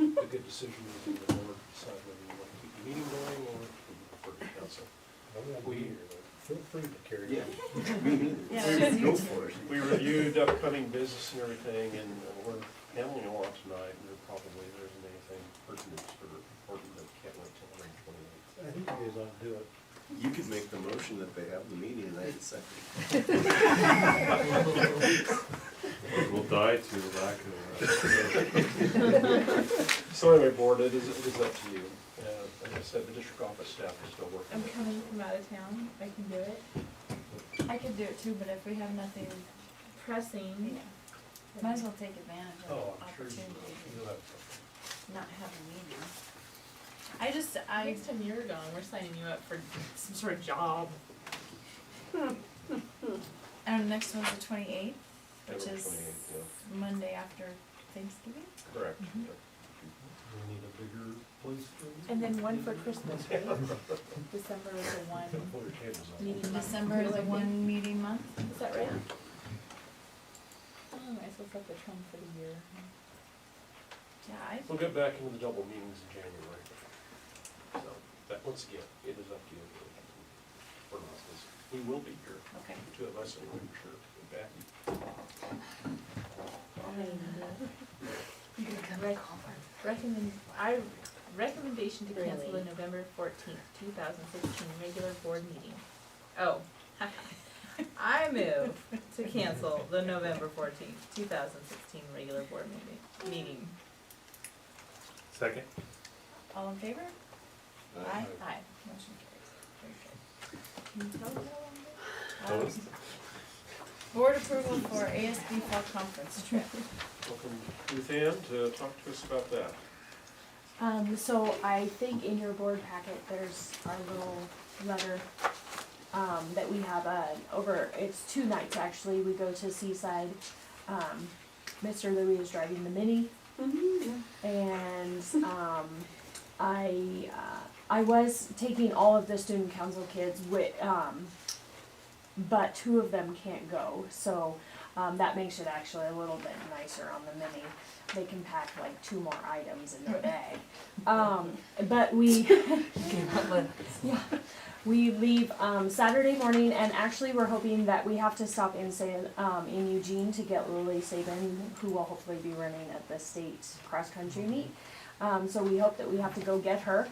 a good decision within the board, decide whether you want to keep the meeting going or if you prefer to cancel. Feel free to carry Yeah. on. Me neither. Yeah. Go for it. We reviewed upcoming business and everything, and we're handling a lot tonight, and there probably isn't anything pertinent or important that can't wait till 128. I think you guys ought to do it. You could make the motion that they have the meeting and I had a second. We'll die to lack of. So anyway, board, it is up to you. Like I said, the district office staff is still working. I'm coming from out of town, I can do it. I could do it too, but if we have nothing, Pressing. yeah, might as well take advantage of Oh, the I'm sure opportunity you'll to have. not have a meeting. I, Next time you're gone, we're signing you up for some sort of job. and next one's the 28th, which February is 28th, yeah. Monday after Thanksgiving. Correct. Mhm. We need a bigger place for it. And then one for Christmas, right? December is the one Pull your tables up. meeting month. December is a 1 meeting month. Is that right? Oh, I still set the trend for the year. Yeah, We'll get back into the double meetings in January. So, that, once again, it is up to you. For us, we will be here, okay. the 2 of us, anyway, for sure. Back. Recommendation to cancel the November 14th, 2016 regular board meeting. Oh, I move to cancel the November 14th, 2016 regular board meeting. Second? All in favor? Aye. Aye. Motion carries. Can you tell me how long? Opposed? Board approval for ASB fall conference trip. Welcome, Ruth Ann, to talk to us about that. So I think in your board packet, there's our little letter that we have it's 2 nights actually. We go to Seaside. Mr. Louis is driving the Mini, and I was taking all of the student council kids with, but 2 of them can't go, so that makes it actually a little bit nicer on the Mini. They can pack like 2 more items in their bag. But we, yeah, we leave Saturday morning, and actually we're hoping that we have to stop in in Eugene to get Lily Saban, who will hopefully be running at the state cross country meet. So we hope that we have to go get her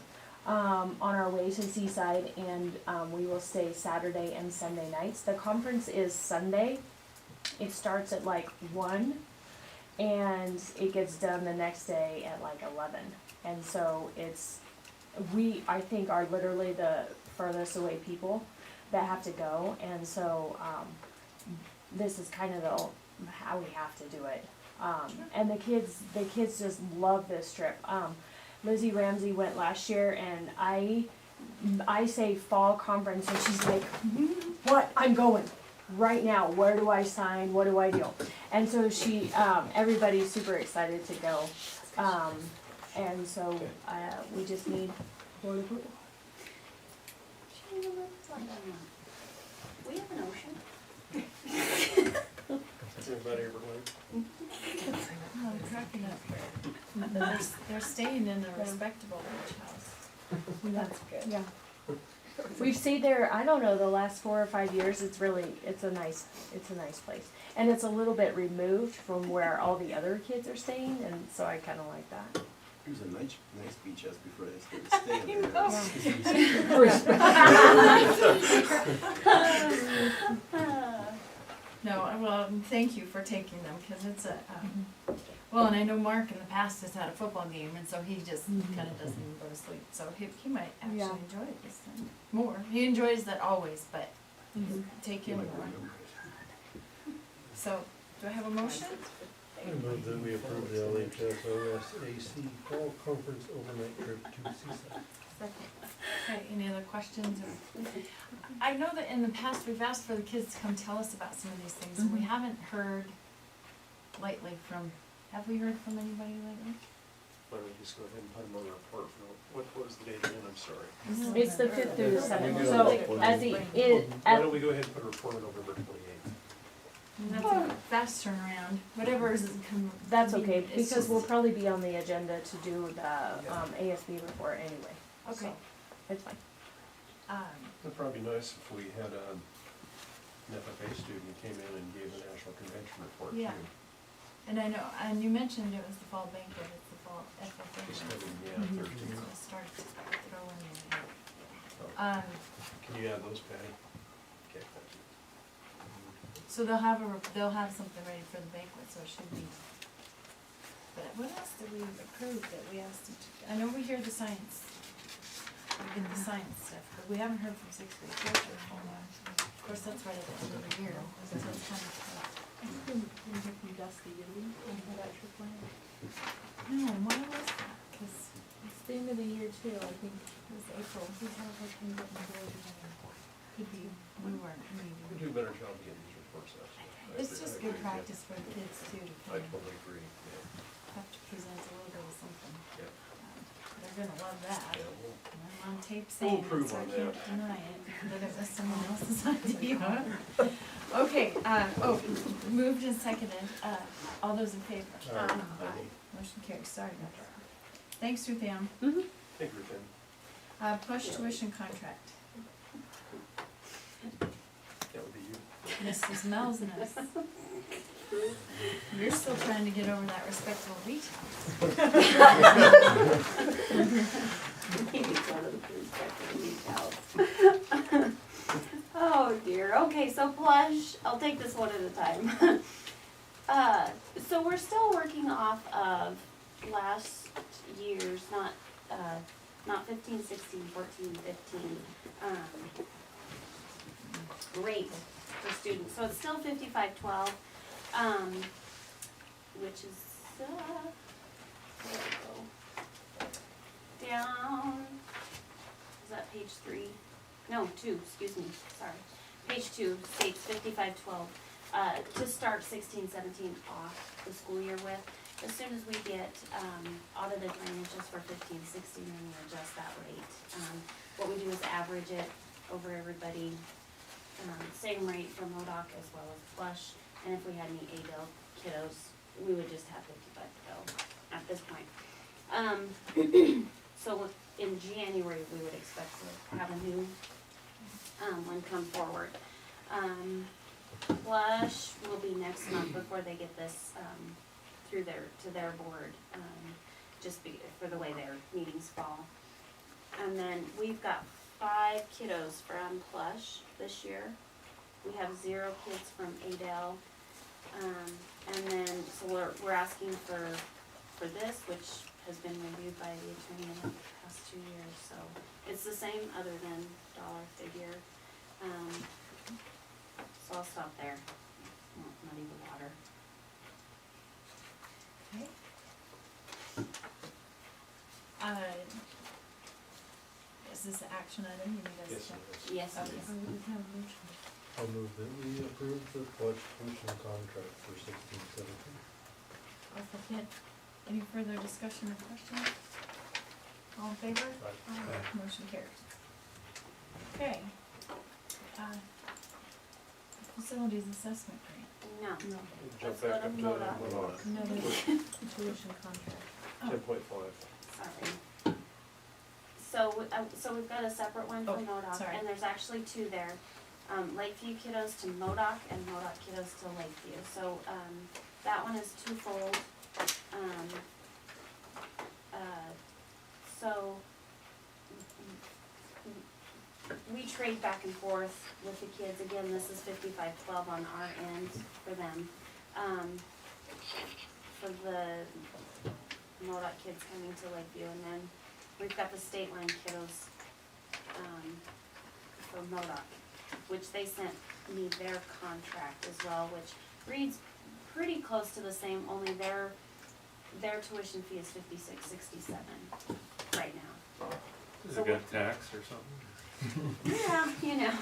on our way to Seaside, and we will stay Saturday and Sunday nights. The conference is Sunday. It starts at like 1, and it gets done the next day at like 11. And so I think are literally the furthest away people that have to go, and so this is kind of how we have to do it. And the kids just love this trip. Lizzie Ramsey went last year, and I say fall conference, and she's like, "What? I'm going right now. Where do I sign? What do I do?" And so everybody's super excited to go. And so we just need board approval. We have an ocean. Has anybody ever went? Oh, they're cracking up. They're staying in a respectable beach house. That's good. Yeah. We've stayed there, I don't know, the last 4 or 5 years. It's a nice place. And it's a little bit removed from where all the other kids are staying, and so I kinda like that. It was a nice beach house before they started staying there. No, well, thank you for taking them, cause it's well, and I know Mark in the past has had a football game, and so he just kinda doesn't even go to sleep, so he might actually Yeah. enjoy it this time more. He enjoys that always, but take him more. So, do I have a motion? I move that we approve the LHSOSAC Fall Conference overnight trip to Seaside. Okay, any other questions or? I know that in the past, we've asked for the kids to come tell us about some of these things, and we haven't heard lately have we heard from anybody lately? Why don't we just go ahead and put them on the report? What was the date again? I'm sorry. It's the 5th through the 7th, We so go at Why don't we go ahead and put a report on November 28th? And that's a fast turnaround, whatever is that's okay, convenient. It's because just- we'll probably be on the agenda to do the ASB report anyway. Okay. So, it's fine. It'd probably be nice if we had an FFA student who came in and gave the national convention report too. Yeah. And I know, and you mentioned it was the fall banquet, it's the fall FFA. Just having, So Thursday. we'll start to throw in there. Oh, can you add those, Patty? Okay, thank you. So they'll have something ready for the banquet, so it should be. But what else did we approve that we asked them to, I know we hear the science, we get the science stuff, but we haven't heard from 6th grade culture. Of course, that's right at the end of the year, so it's kind of tough. Didn't hear from Dusty, did we? On that trip plan? No, why was that? 'Cause It's the end of the year too, I think. it was April, we had a hard time getting the board together. Could be, we weren't, We maybe. do a better job of getting these reports out. It's just good practice for the kids too, to I kind of totally agree, yeah. have to present a little bit of something. Yeah. They're gonna love that. Yeah, well, And I'm on tape saying it, approve so I on can't that. deny it, that it was someone else's idea. Okay, moved and seconded, all those in favor? Aye. Motion carries, sorry about that. Thanks, Ruth Ann. Thank you, Ken. Push tuition contract, That would be you. Mrs. Melsness. You're still trying to get over that respectable beach house. Oh dear, okay, so Plush, I'll take this one at a time. So we're still working off of last year's, not 15, 16, 14, 15, rate for students, so it's still 5512, which is, there we go. Down, is that page 3? no, 2, excuse me, sorry. Page 2 states 5512, to start 16-17 off the school year with. As soon as we get, audited financials for 15-16, then we adjust that rate. What we do is average it over everybody, same rate for MODOC as well as Flush. And if we had any ADL kiddos, we would just have 55 to go at this point. So in January, we would expect to have a new one come forward. Flush will be next month before they get this through to their board, for the way their meetings fall. And then we've got 5 kiddos from Flush this year. We have 0 kids from Adel. And then, so we're asking for this, which has been reviewed by the attorney in the past 2 years, so it's the same other than dollar figure. So I'll stop there. Won't muddy the water. Okay. Is this an action item you need us Yes, to? it is. Yes, Okay. please. I'll move that we approve the Flush tuition contract for 16-17. I'll second. Any further discussion or questions? All in favor? Aye. Motion carries. Okay. Facilities assessment grant. No. Jump Let's back go up to to MODOC. MODOC. No, Tuition contract. 10.5. Sorry. So we've got a separate one for Oh, MODOC, sorry. and there's actually 2 there. Lakeview kiddos to MODOC and MODOC kiddos to Lakeview. So, that one is twofold. So, we trade back and forth with the kids. Again, this is 5512 on our end for them. For the MODOC kids coming to Lakeview, and then we've got the state line kiddos, for MODOC, which they sent me their contract as well, which reads pretty close to the same, only their tuition fee is $56.67 right now. Is So it got tax or something? Yeah, you know.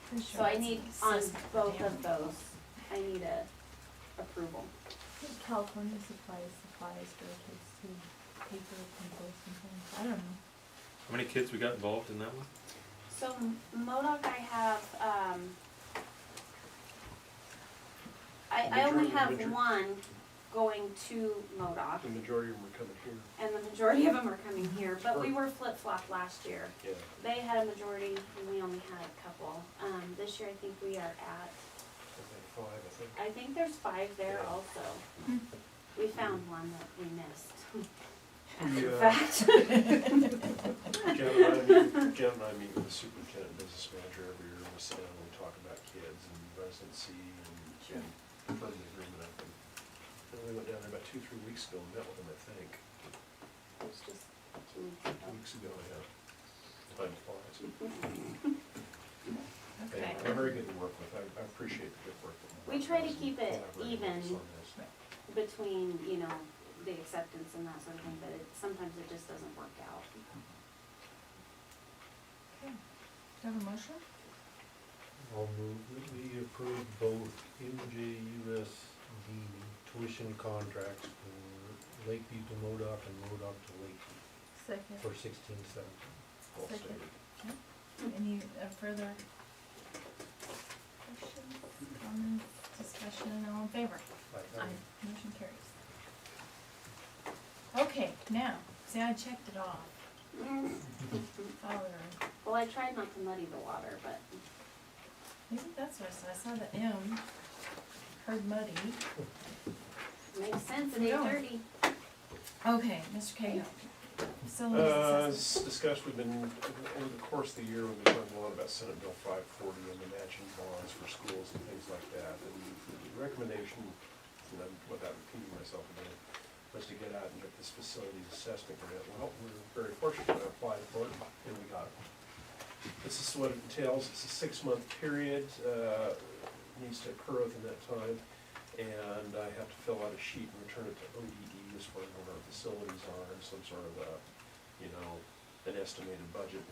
Pretty sure So I it's need, an on assessment both grant. of those, I need a approval. California supplies for kids to paper, pencils, and things. I don't know. How many kids we got involved in that one? So MODOC, I have, I only have one going to MODOC, The majority of them are coming here. and the majority of them are coming here, but we were flip-flopped last year. Yeah. They had a majority, and we only had a couple. This year, I think we are at, 5, I think. I think there's 5 there Yeah. also. We found one that we missed. Yeah. Fact. Jen and I meet with the superintendent and business manager every year, and we sit down and we talk about kids and residency and confirm the agreement up. And we went down there about 2-3 weeks ago and met with them, I think. It was just 2 weeks 2 ago. weeks ago, yeah. Time flies. Okay. They're very good to work with. I appreciate the good work that We try to keep it collaborating even with us on this. between, you know, the acceptance and that sort of thing, but sometimes it just doesn't work out. Okay. Do you have a motion? I'll move that we approve both NJUSD tuition contracts for Lakeview to MODOC and MODOC to Lakeview Second. for 16-17. Well Second. stated. Any further questions, comments, discussion, all in favor? Aye. Motion carries. Okay, now, see, I checked it off. Follow her. Well, I tried not to muddy the water, but Maybe that's what I saw. I saw the M, heard muddy. makes sense at Keep going. 8:30. Okay, Mr. Cahill. Facilities assessment. As discussed, we've been, over the course of the year, we've been talking a lot about Senate Bill 540 and the matching bonds for schools and things like that. And the recommendation, and I'm, without repeating myself again, was to get out and get this facilities assessment grant. Well, we're very fortunate to apply for it, and we got it. This is what it entails. It's a 6-month period, needs to occur within that time, and I have to fill out a sheet and return it to ODE as far as what our facilities are and some sort of you know, an estimated budget.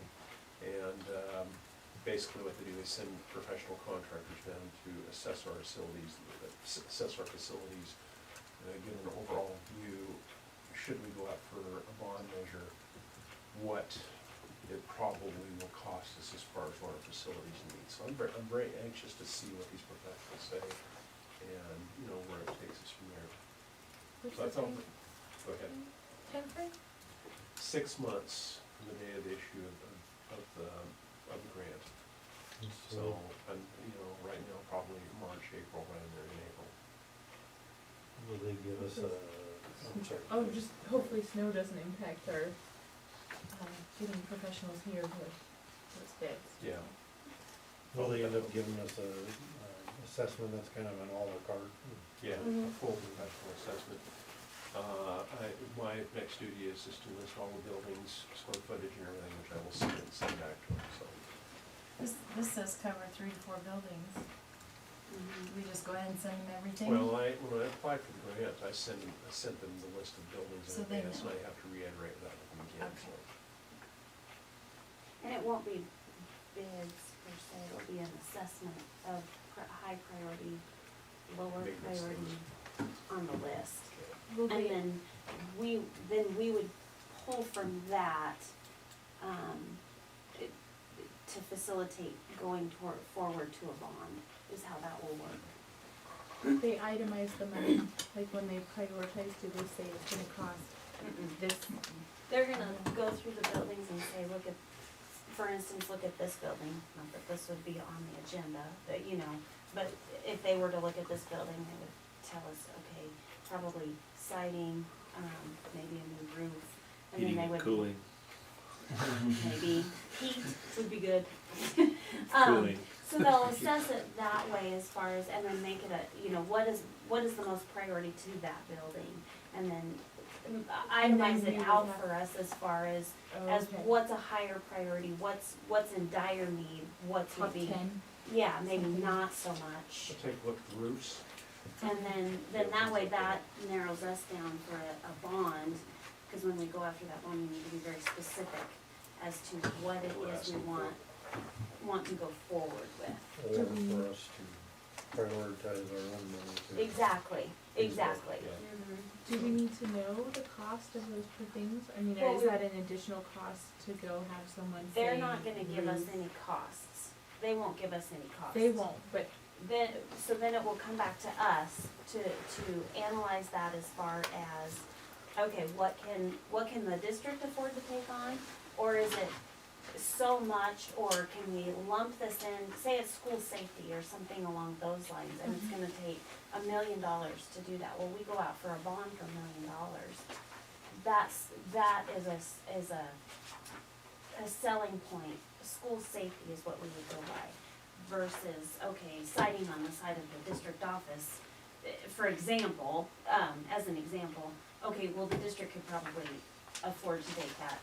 And, basically what they do is send professional contractors down to assess our facilities, give an overall view, should we go out for a bond measure, what it probably will cost us as far as what our facilities need. So I'm very anxious to see what these professionals say, and, you know, where it takes us from there. What's So I the thought, time- go ahead. timeframe? 6 months from the day of the issue of the grant. So, and, you know, right now, probably March, April, right in there in April. Will they give us I'm sorry. Oh, just hopefully snow doesn't impact our, getting professionals here with those bids. Yeah. Will they end up giving us a assessment that's kind of an à la carte? Yeah, a Mhm. full professional assessment. My next duty is just to list all the buildings, square footage and everything, which I will send back to them, so. This says cover 3 to 4 buildings. Mhm. Do we just go ahead and send them everything? Well, when I applied for the grant, I sent them the list of buildings So in they advance, and know. I have to reiterate that with them again, so. Okay. And it won't be bids per se, it'll be an assessment of high priority, lower Maintenance priority on the list. Will And they, then we would pull from that, to facilitate going forward to a bond, is how that will work. they itemize the money, like when they prioritize, do they say it's gonna cost this? They're gonna go through the buildings and say, look at, for instance, look at this building, not that this would be on the agenda, but, you know, but if they were to look at this building, they would tell us, okay, probably siding, maybe a new roof, and then Heating they and would. cooling. Maybe heat would be good. Cooling. So they'll assess it that way as far as, and then make it a, you know, what is the most priority to that building? And then itemize it out for us as far as Okay. what's a higher priority, what's in dire need, what's would Top be. 10? Yeah, maybe Something. not so much. So take a look at the roofs. And then that way that narrows us down for a bond, cause when we go after that bond, we need to be very specific as to what it is we want to go forward with. Or Do we- for us to prioritize our own money too. Exactly. Yeah. Mhm. Do we need to know the cost of those per things? I mean, Well, is that an additional cost to go have someone say? They're not gonna give us roof? any costs. They won't give us any costs. They won't, but Then it will come back to us to analyze that as far as, okay, what can the district afford to take on? Or is it so much, or can we lump this in, say it's school safety or something along those lines, and it's gonna take $1 million to do that. Well, we go out for a bond for $1 million. That is a selling point. School safety is what we would go by. Versus, okay, siding on the side of the district office, for example, as an example, okay, well, the district could probably afford to take that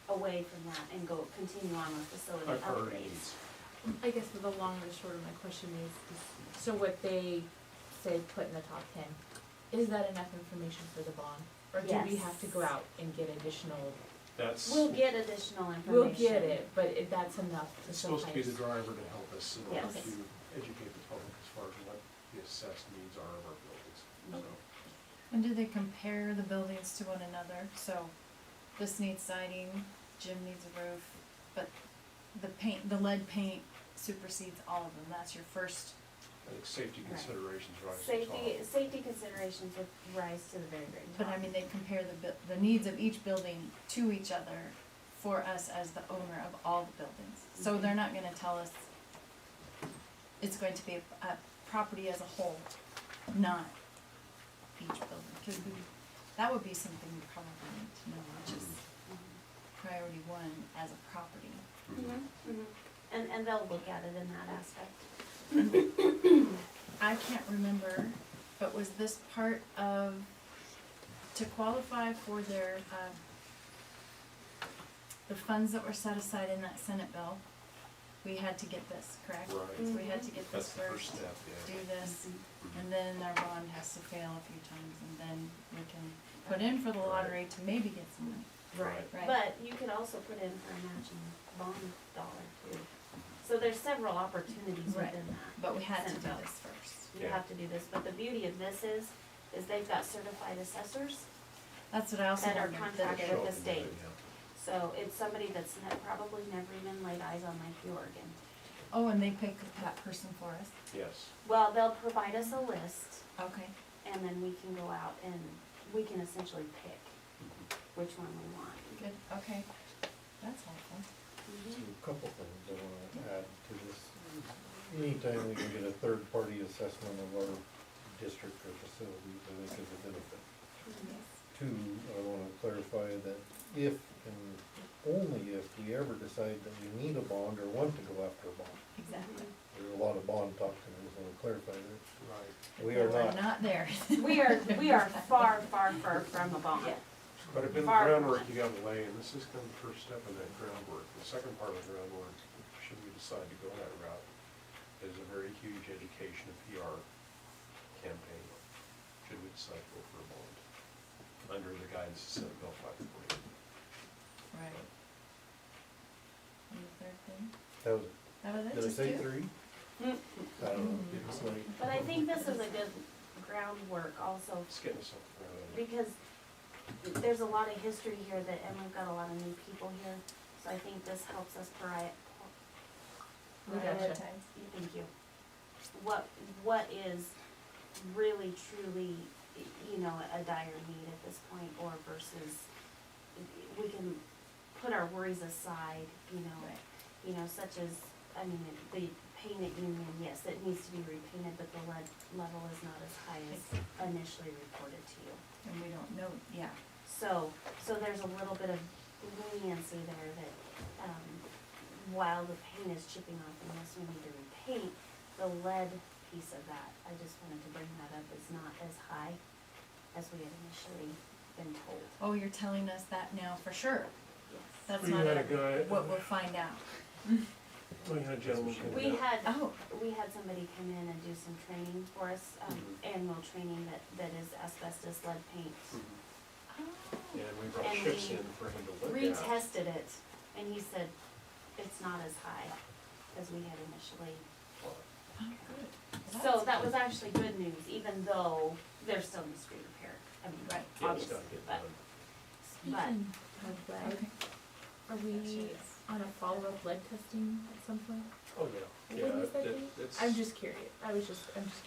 away from that and go continue on with facility Our priority upgrades. needs. I guess the long and the short of my question is, so what they say put in the top 10, is that enough information for the bond? Or do we Yes. have to go out and get additional, That's, We'll get additional information. we'll get it, but that's enough to it's supposed to be the sometimes. driver to help us in order Yes. to educate the public as far as what the assessed needs are of our buildings, so. And do they compare the buildings to one another? So this needs siding, gym needs a roof, but the lead paint supersedes all of them. That's your first. I think safety Right. considerations rise to the top. Safety considerations would rise to the very, very top. But I mean, they compare the needs of each building to each other for us as the owner of all the buildings. So they're not gonna tell us it's going to be a property as a whole, not each building. Cause that would be something we probably need to know, which is priority 1 as a property. And they'll look at it in that aspect. I can't remember, but was this part of, to qualify for their, the funds that were set aside in that Senate bill, we had to get this, correct? Right. So we had to get That's this the first first, step, yeah. do this, and then our bond has to fail a few times, and then we can put in for the lottery to maybe get some money. Right. Right. But you could also put in for a matching bond dollar too. So there's several opportunities Right. within that. But we had to do Senate bill. this first. You Yeah. have to do this, but the beauty of this is they've got certified assessors That's what I also that are wondered. contracted Show with up the and do state. it, yeah. So it's somebody that's probably never even laid eyes on Lake Oregon. Oh, and they pick that person for us. Yes. Well, they'll provide us a list, Okay. and then we can go out and we can essentially pick which one we want. Good. Okay. That's helpful. So a couple things I wanna add to this. Anytime we can get a third-party assessment of our district or facilities, I think is a benefit. Two, I wanna clarify that if and only if we ever decide that we need a bond or want to go after a bond. Exactly. There's a lot of bond talk, and I just wanna clarify that. Right. We are We're not. not there. We are far from a bond. But a bit of Far from groundwork it. you gotta lay, and this is kind of the first step in that groundwork. The second part of the groundwork, should we decide to go that route, is a very huge education and PR campaign. Should we decide to go for a bond, under the guidance of Senate Bill 540. Right. And the third thing? That was, That was it? did I Just say two? 3? I don't know, it was like. But I think this is a good groundwork also, It's getting us off the ground. because there's a lot of history here that, and we've got a lot of new people here, so I think this helps us We gotcha. Thank you. What is really truly, you know, a dire need at this point, or versus, we can put our worries aside, you know. Right. You know, such as, I mean, the paint union, yes, it needs to be repainted, but the lead level is not as high as initially reported to you. And we don't know, yeah. So there's a little bit of leniency there that, while the paint is chipping off and yes, we need to repaint, the lead piece of that, I just wanted to bring that up, is not as high as we had initially been told. Oh, you're telling us that now for sure? Yes. That's We not had a guy- what we'll find out. We had a gentleman come We in. Oh. we had somebody come in and do some training for us, annual training that is asbestos lead paint. Oh. And we brought And shifts we in for him to look at. Retested it, and he said it's not as high as we had initially. Oh, good. So that was actually good news, even though there still needs to be repaired. I mean, Right. Yeah, it's obviously, gotta get but, done. Speaking of lead, Okay. are we on a follow-up lead testing at some point? Oh, yeah. When Yeah, is that it- date? it's, I'm just curious. I'm just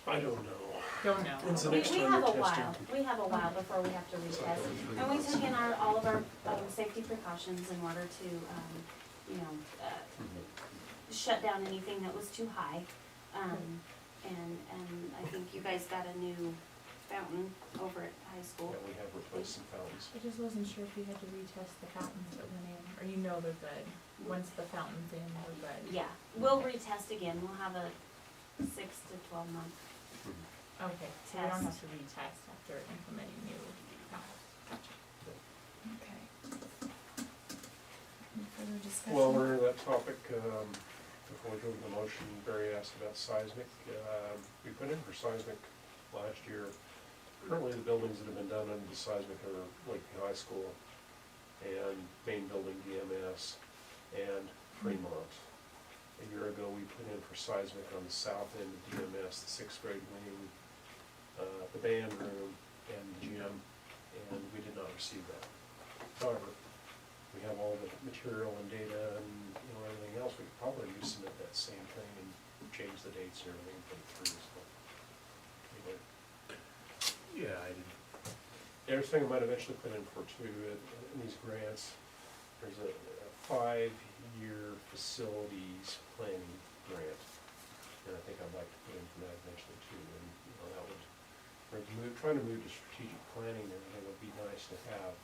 I curious. don't know. Don't know. It's the we next time have you're a testing. while, before we have to retest. And we took in all of our, safety precautions in order to, you know, shut down anything that was too high. And I think you guys got a new fountain over at high school. Yeah, we have replaced some fountains. I just wasn't sure if we had to retest the fountains that went in, or you know they're good. Once the fountain's in, we're good. Yeah, we'll retest again, we'll have a 6 to 12 month. Okay, so we don't have to retest after implementing new fountains. Okay. Any further discussion? Well, we're in that topic, before we go to the motion, Barry asked about seismic. We put in for seismic last year. Currently, the buildings that have been done under the seismic are Lakeview High School and main building DMS and Fremont. A year ago, we put in for seismic on the south end of DMS, the 6th grade wing, the band room, and the gym, and we did not receive that. However, we have all the material and data and, you know, everything else, we could probably resubmit that same thing and change the dates and everything, put it through, so. Anyway, Yeah, I didn't. the other thing I might eventually put in for too, in these grants, there's a 5-year facilities planning grant. And I think I'd like to put in for that eventually too, and, you know, that would, we're trying to move to strategic planning, and it would be nice to have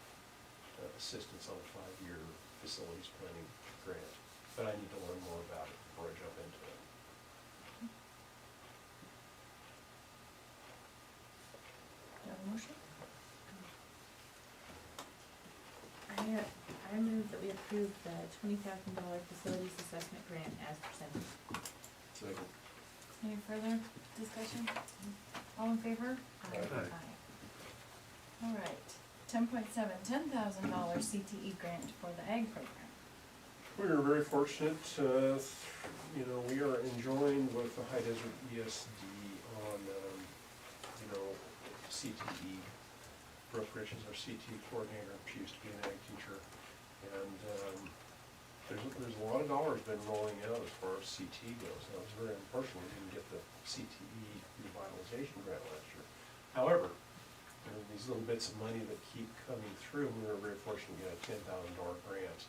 assistance on a 5-year facilities planning grant. But I need to learn more about it before I jump into it. Do you have a motion? I move that we approve the $20,000 facilities assessment grant as presented. Second. Any further discussion? All in favor? Aye. All right. 10.7, $10,000 CTE grant for the ag program. We are very fortunate, you know, we are enjoying with the High Desert ESD on, you know, CTE. Brooke Rich is our CTE coordinator, she used to be an ag teacher, and, there's a lot of dollars been rolling out as far as CTE goes. And I was very unfortunate we didn't get the CTE revitalization grant last year. However, there are these little bits of money that keep coming through, and we were very fortunate to get a $10,000 grant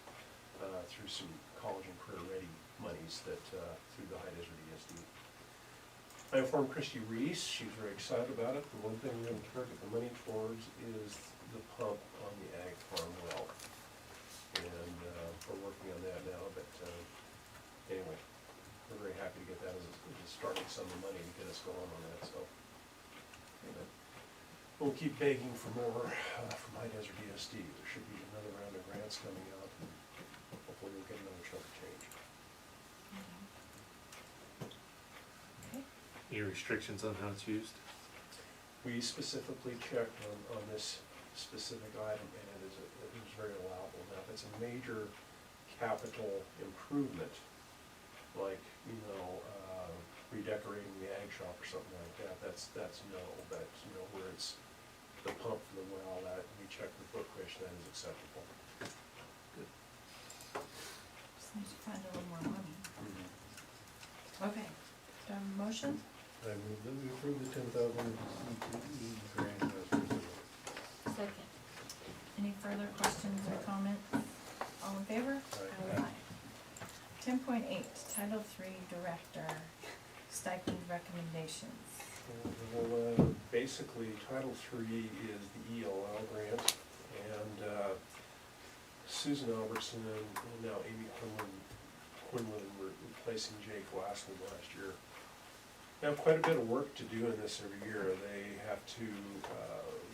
through some college and career ready monies that, through the High Desert ESD. I informed Christy Reese, she's very excited about it. The one thing we're gonna target the money towards is the pump on the ag farm well. And, we're working on that now, but, anyway, we're very happy to get that as a starting sum of money to get us going on that, so. Anyway, we'll keep begging for more, from High Desert ESD. There should be another round of grants coming out, and hopefully we'll get another chunk of change. Okay. Any restrictions on how it's used? We specifically checked on this specific item, and it is very allowable. Now, if it's a major capital improvement, like, you know, redecorating the ag shop or something like that, that's no. But, you know, where it's the pump for the well, that we checked with Book Fish, that is acceptable. Good. Just need to find a little more money. Okay, do I have a motion? I move that we approve the 10,000 CTE grant as presented. Second. Any further questions or comments? All in favor? Aye. 10.8, Title III Director, stipend recommendations. Well, basically, Title III is the ELL grant, and Susan Albertson and now Amy Quinlan were replacing Jake Glassman last year. They have quite a bit of work to do in this every year. They have to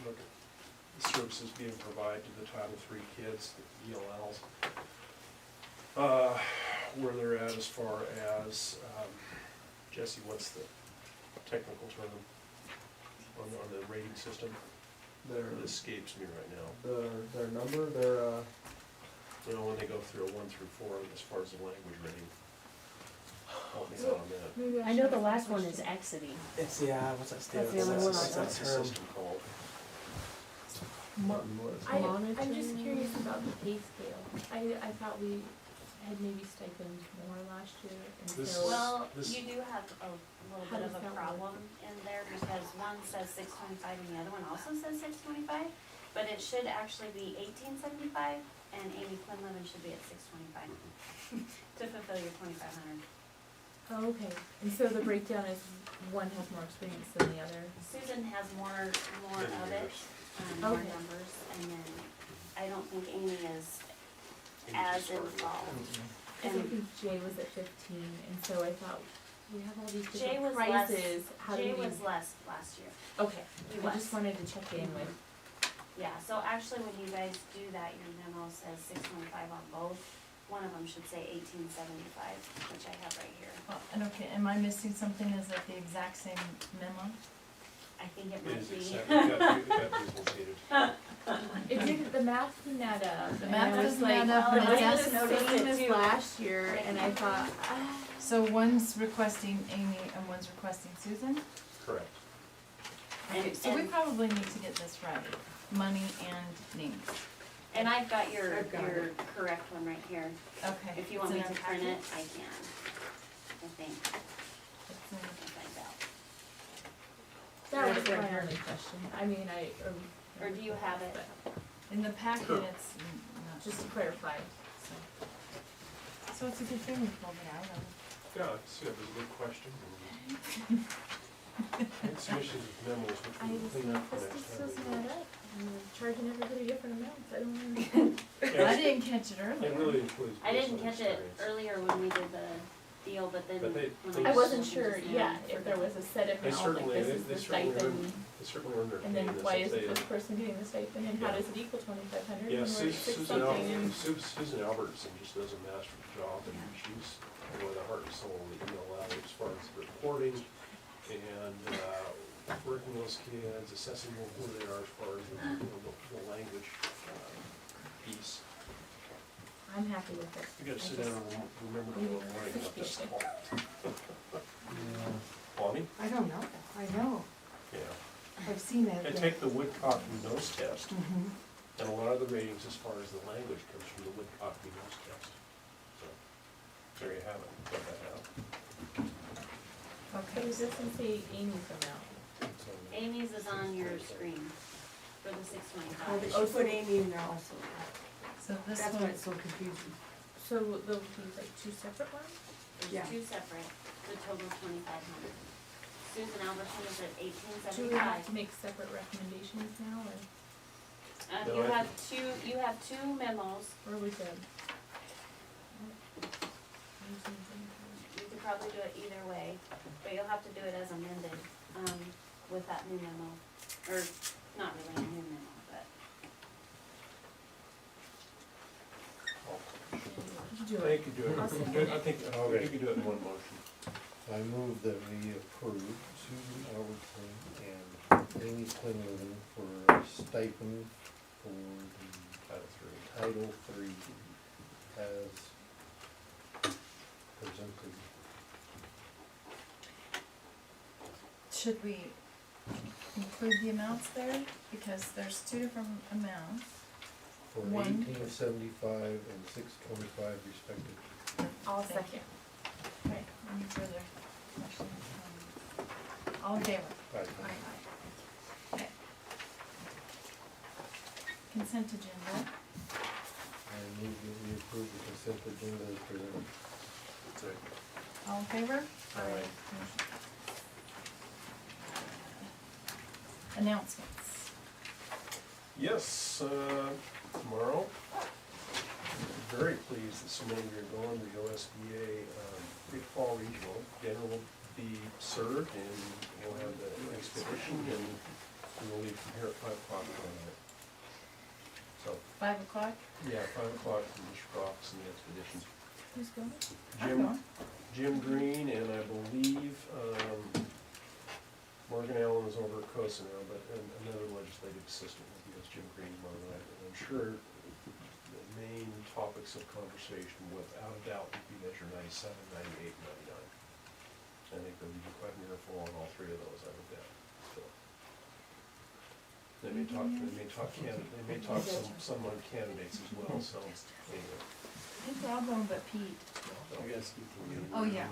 look at the services being provided to the Title III kids, the ELLs, where they're at as far as, Jesse, what's the technical term on the rating system? It escapes me right now. Their number, their, You know, when they go through a 1 through 4 as far as the language rating. Help me out on that. I know the last one is exiting. it's, yeah, what's that That's the only one I What's got. that system called? I'm just curious about the pay scale. I thought we had maybe stipend more last year, and This- so. Well, This- you do have a little How bit of does a that problem in there because one says 625 and the other one also says 625, but it should actually be 1875 and Amy Quinlan should be at 625 to fulfill your 2,500. Oh, okay, and so the breakdown is one has more experience than the other. Susan has more of it, more Okay. numbers, and then I don't think Amy is as involved. I think Jay was at 15, and so I thought, we have all these Jay different was less, prices, how do Jay we? was less last year. Okay, He I was. just wanted to check in with, Yeah, so actually when you guys do that, your memo says 625 on both. One of them should say 1875, which I have right here. Oh, and okay, am I missing something? Is that the exact same memo? I think it It might is be. accepted, got duplicated. it didn't, the math didn't add up. The and math I was doesn't like, add up, but and it's it's the noticed same it as too. last year, and I thought, ah. So one's requesting Amy and one's requesting Susan? Correct. Okay, And- so we and- probably need to get this right, money and names. And I've got your I've got correct one right here. Okay. If you want it's me in to our print it, packet? I can. I think. It's in- I can find out. That was my only question. I mean, Or do you have it? In the packet, it's not, just to clarify. so it's a good thing we pulled it out of. Yeah, see, that was a good question. Made some issues with memos, which I we will just clean think up for this next just time. doesn't add up. And we're charging everybody different amounts. I don't understand. I didn't catch it earlier. It really includes. I didn't personal catch it experience. earlier when we did the deal, but then But they- when I I wasn't just sure, now, yeah, if there was a set They amount, like certainly, this is they the certainly stipend. earned their And then pay, why that's isn't what this they- person getting the stipend and how Yeah. does it equal 2,500? Yeah, when we're at six Susan something and- Susan Albertson just does a masterful job, and she's one of the heart and soul of the ELL as far as the reporting and, working with those kids, assessing who they are as far as the language, piece. I'm happy with it. You gotta sit I down just- and remember tomorrow morning what this is called. Yeah. Bonnie? I don't know, I know, Yeah. I've seen it. And take the Woodcock nose test, Mhm. and a lot of the ratings as far as the language comes from the Woodcock nose test. So, there you have it, put that out. Okay, does this one say Amy's amount? So, Amy's is on your screen for the 625. Oh, but she put Amy in there also. So this That's why one, it's so confusing. So they'll be like two separate ones? There's Yeah. two separate, the total 2,500. Susan Albertson is at Do we 1875. have to make separate recommendations now, or, No, You I have two memos. or we good? You could probably do it either way, but you'll have to do it as amended, with that new memo. Or, not really a new memo, but. Do I think you do it, I'll second it. I think you can do it in one motion. I move that we approve Susan Albertson and Amy Quinlan for a stipend for the Title III as presented. should we include the amounts there? Because there's two different amounts. For One. 1875 and 625 respectively. I'll Thank second. Okay, any further questions? All in favor? Aye. Okay. Consent agenda. I move that we approve the consent agenda as presented. All in favor? Aye. Announcements. Yes, tomorrow, I'm very pleased that so many of you are going to the OSBA Big Fall Regional. Dinner will be served and we'll have the expedition and we'll leave from here at 5 o'clock tomorrow night. So, 5 o'clock? yeah, 5 o'clock from the Rocks and the expedition. Who's going? I'm going. Jim Green and I believe Morgan Allen is over at COSA now, but another legislative assistant will be as Jim Green tomorrow night. And I'm sure the main topics of conversation without a doubt would be Measure 97, 98, and 99. I think there'll be quite an earful on all three of those, I would bet. So they may talk some on candidates as well, so anyway. I think we're all going but Pete. I guess you can. Oh, yeah.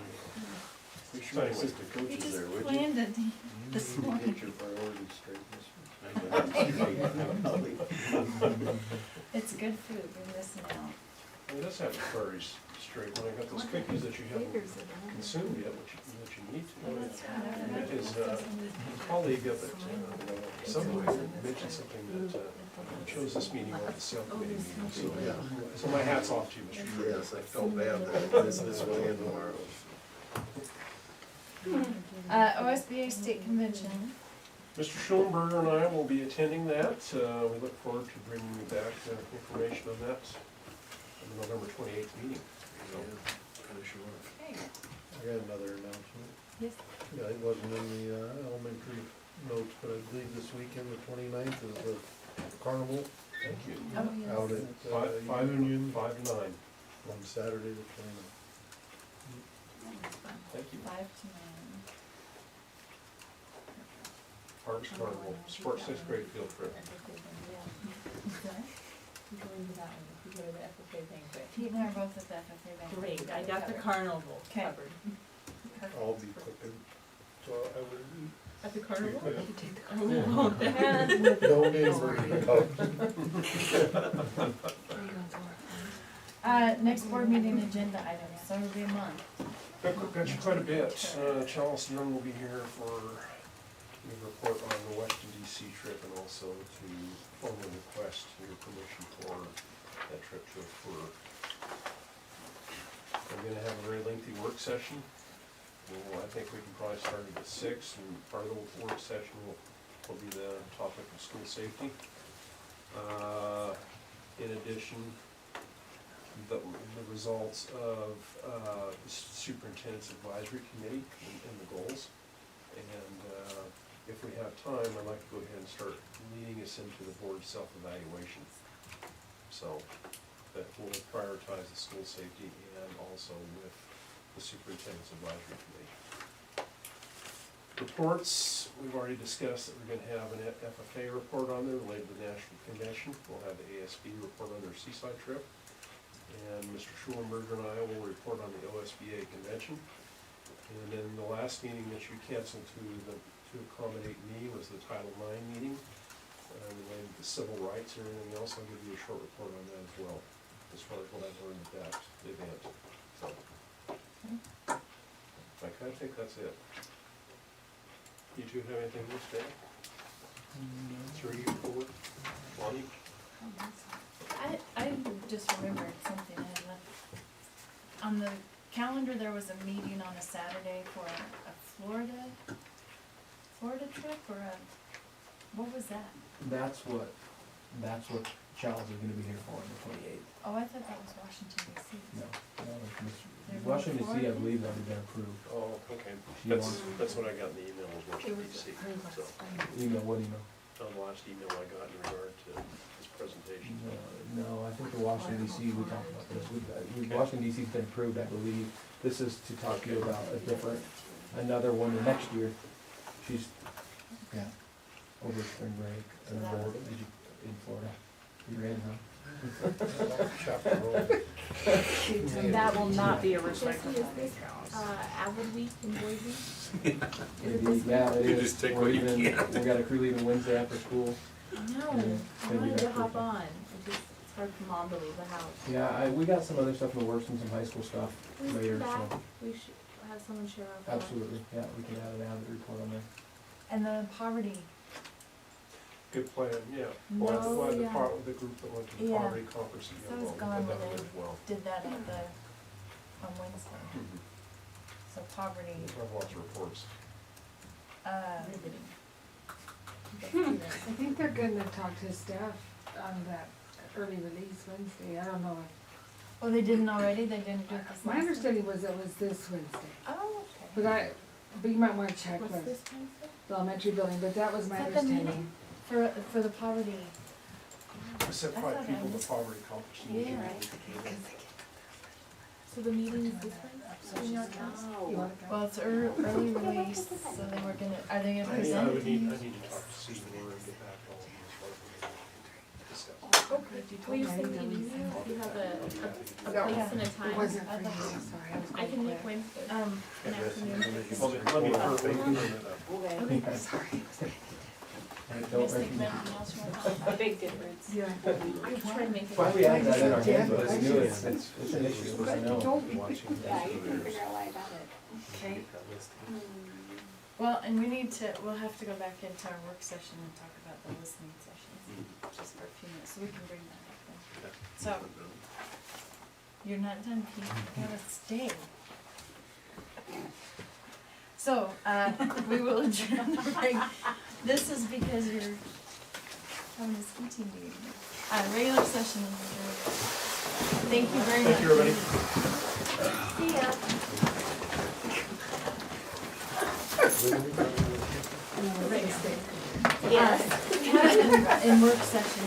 We should have assistant He coaches just there, would you? planned it this You morning. get your priorities straight this It's good food, you're missing out. Well, it does have the priorities straight. When I got those cookies that you haven't consumed yet, which you need to. His colleague up at Subway mentioned something that chose this meeting over the sale committee meeting. So my hat's off to you, Mr. Shrew. Yes, I felt bad that this will end tomorrow. OSBA State Convention. Mr. Schulenberger and I will be attending that. We look forward to bringing you back information on that in the November 28th meeting. So, Okay. I got another announcement. Yes. Yeah, it wasn't in the elementary notes, but I believe this weekend, the 29th, is the carnival thank you. Oh, yes. out at Five Union to 9. on Saturday the 29th. Thank you. 5 to 9. Harvest Carnival, sports 6th grade field trip. Pete and I are both at the FFA banquet. Great, I got the carnival Okay. covered. I'll be cooking, so I would At the carnival? eat. Oh, Don't even Next board meeting agenda items, so it'll be a month. Got you quite a bit. Charles Young will be here for the report on the Washington DC trip and also to formally request your permission for that trip to occur. I'm gonna have a very lengthy work session. Well, I think we can probably start at 6, and part of the work session will be the topic of school safety. In addition, the results of the superintendent's advisory committee and the goals. And if we have time, I'd like to go ahead and start leading us into the board self-evaluation. So that will prioritize the school safety and also with the superintendent's advisory committee. Reports, we've already discussed that we're gonna have an FFA report on there related to the National Convention. We'll have the ASB report on their seaside trip. And Mr. Schulenberger and I will report on the OSBA convention. And then the last meeting that you canceled to accommodate me was the Title IX meeting, related to civil rights and everything else. I'll give you a short report on that as well, as far as what I've learned at that event. So, I kinda think that's it. You two have anything to say? 3, 4, Lonnie? I just remembered something, I had left. On the calendar, there was a meeting on a Saturday for a Florida trip, or what was that? That's what Charles is gonna be here for on the 28th. Oh, I thought that was Washington DC. No, They're going Washington DC, I Florida? believe, already been approved. Oh, okay. She That's, wants- that's what I got in the email, was Washington DC, so, Email, what email? on the last email I got in regard to this presentation. No, I think the Washington DC, we talked about this, Washington DC's been approved, I believe. This is to talk to you about another one the next year. She's, yeah, over spring break, in Florida. You're in, huh? That will not be a Jesse, respectful is this, Avid Week in Boise? Maybe, yeah, it You is. just take We're what you leaving- can. We got a crew leaving Wednesday after school. No, Yeah, I wanted to hop on, it's hard for mom to leave the house. Yeah, we got some other stuff in the works and some high school stuff Please later, come back, so, we should have someone share our phone. absolutely, yeah, we can add an avid report on there. And the poverty, Good plan, yeah. No, We'll have yeah. the group that went to the Yeah. poverty conference. So I was we'll gone have when that they as well. did that on Wednesday, Mhm. so poverty, We'll have lots of reports. I think they're gonna talk to staff on that early release Wednesday, I don't know. Oh, they didn't already, they didn't do it this My last time? understanding was it was this Wednesday, Oh, but okay. you might wanna check What's with this Wednesday? the elementary building, but that was my Is that the understanding. meeting for the poverty? We sent I thought 5 people I to missed- poverty conference. Yeah. So the meeting is this Wednesday in your house? You wanna go? Well, it's early release, so they were gonna, are they gonna I present would need these? to talk to Steve Moore and get back to all of this. Discuss. Will you send me an email if you have a place and a It time? wasn't for you, sorry, I was I can going make quick. Wednesday, Um, an afternoon. Well, let me firm it up. Okay. Sorry. Alright, you don't guys think of recommend. anything else you want? A big difference. Yeah. I can try to make it. Why we add that in our Yeah. hands, but it's new, it's an issue, I know. Yeah, you can figure out why about it. Okay, well, and we'll have to go back into our work session and talk about the listening sessions, just for a few minutes, so we can bring that up then. So, you're not done, Pete, you gotta stay. So, we will adjourn the break. This is because you're having a ski team meeting. Regular session is adjourned. Thank you very much. Thank you, everybody. See ya. Yes. In work session.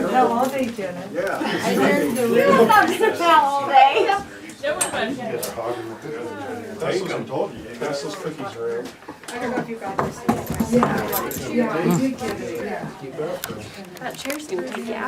How long they doing it? Yeah. I learned the You don't have to sit down all day. No one fun. Pass those, told you, pass those cookies around. I don't know if you got this. Yeah, I did get it, yeah. Keep it up, though. That chair's gonna take you out.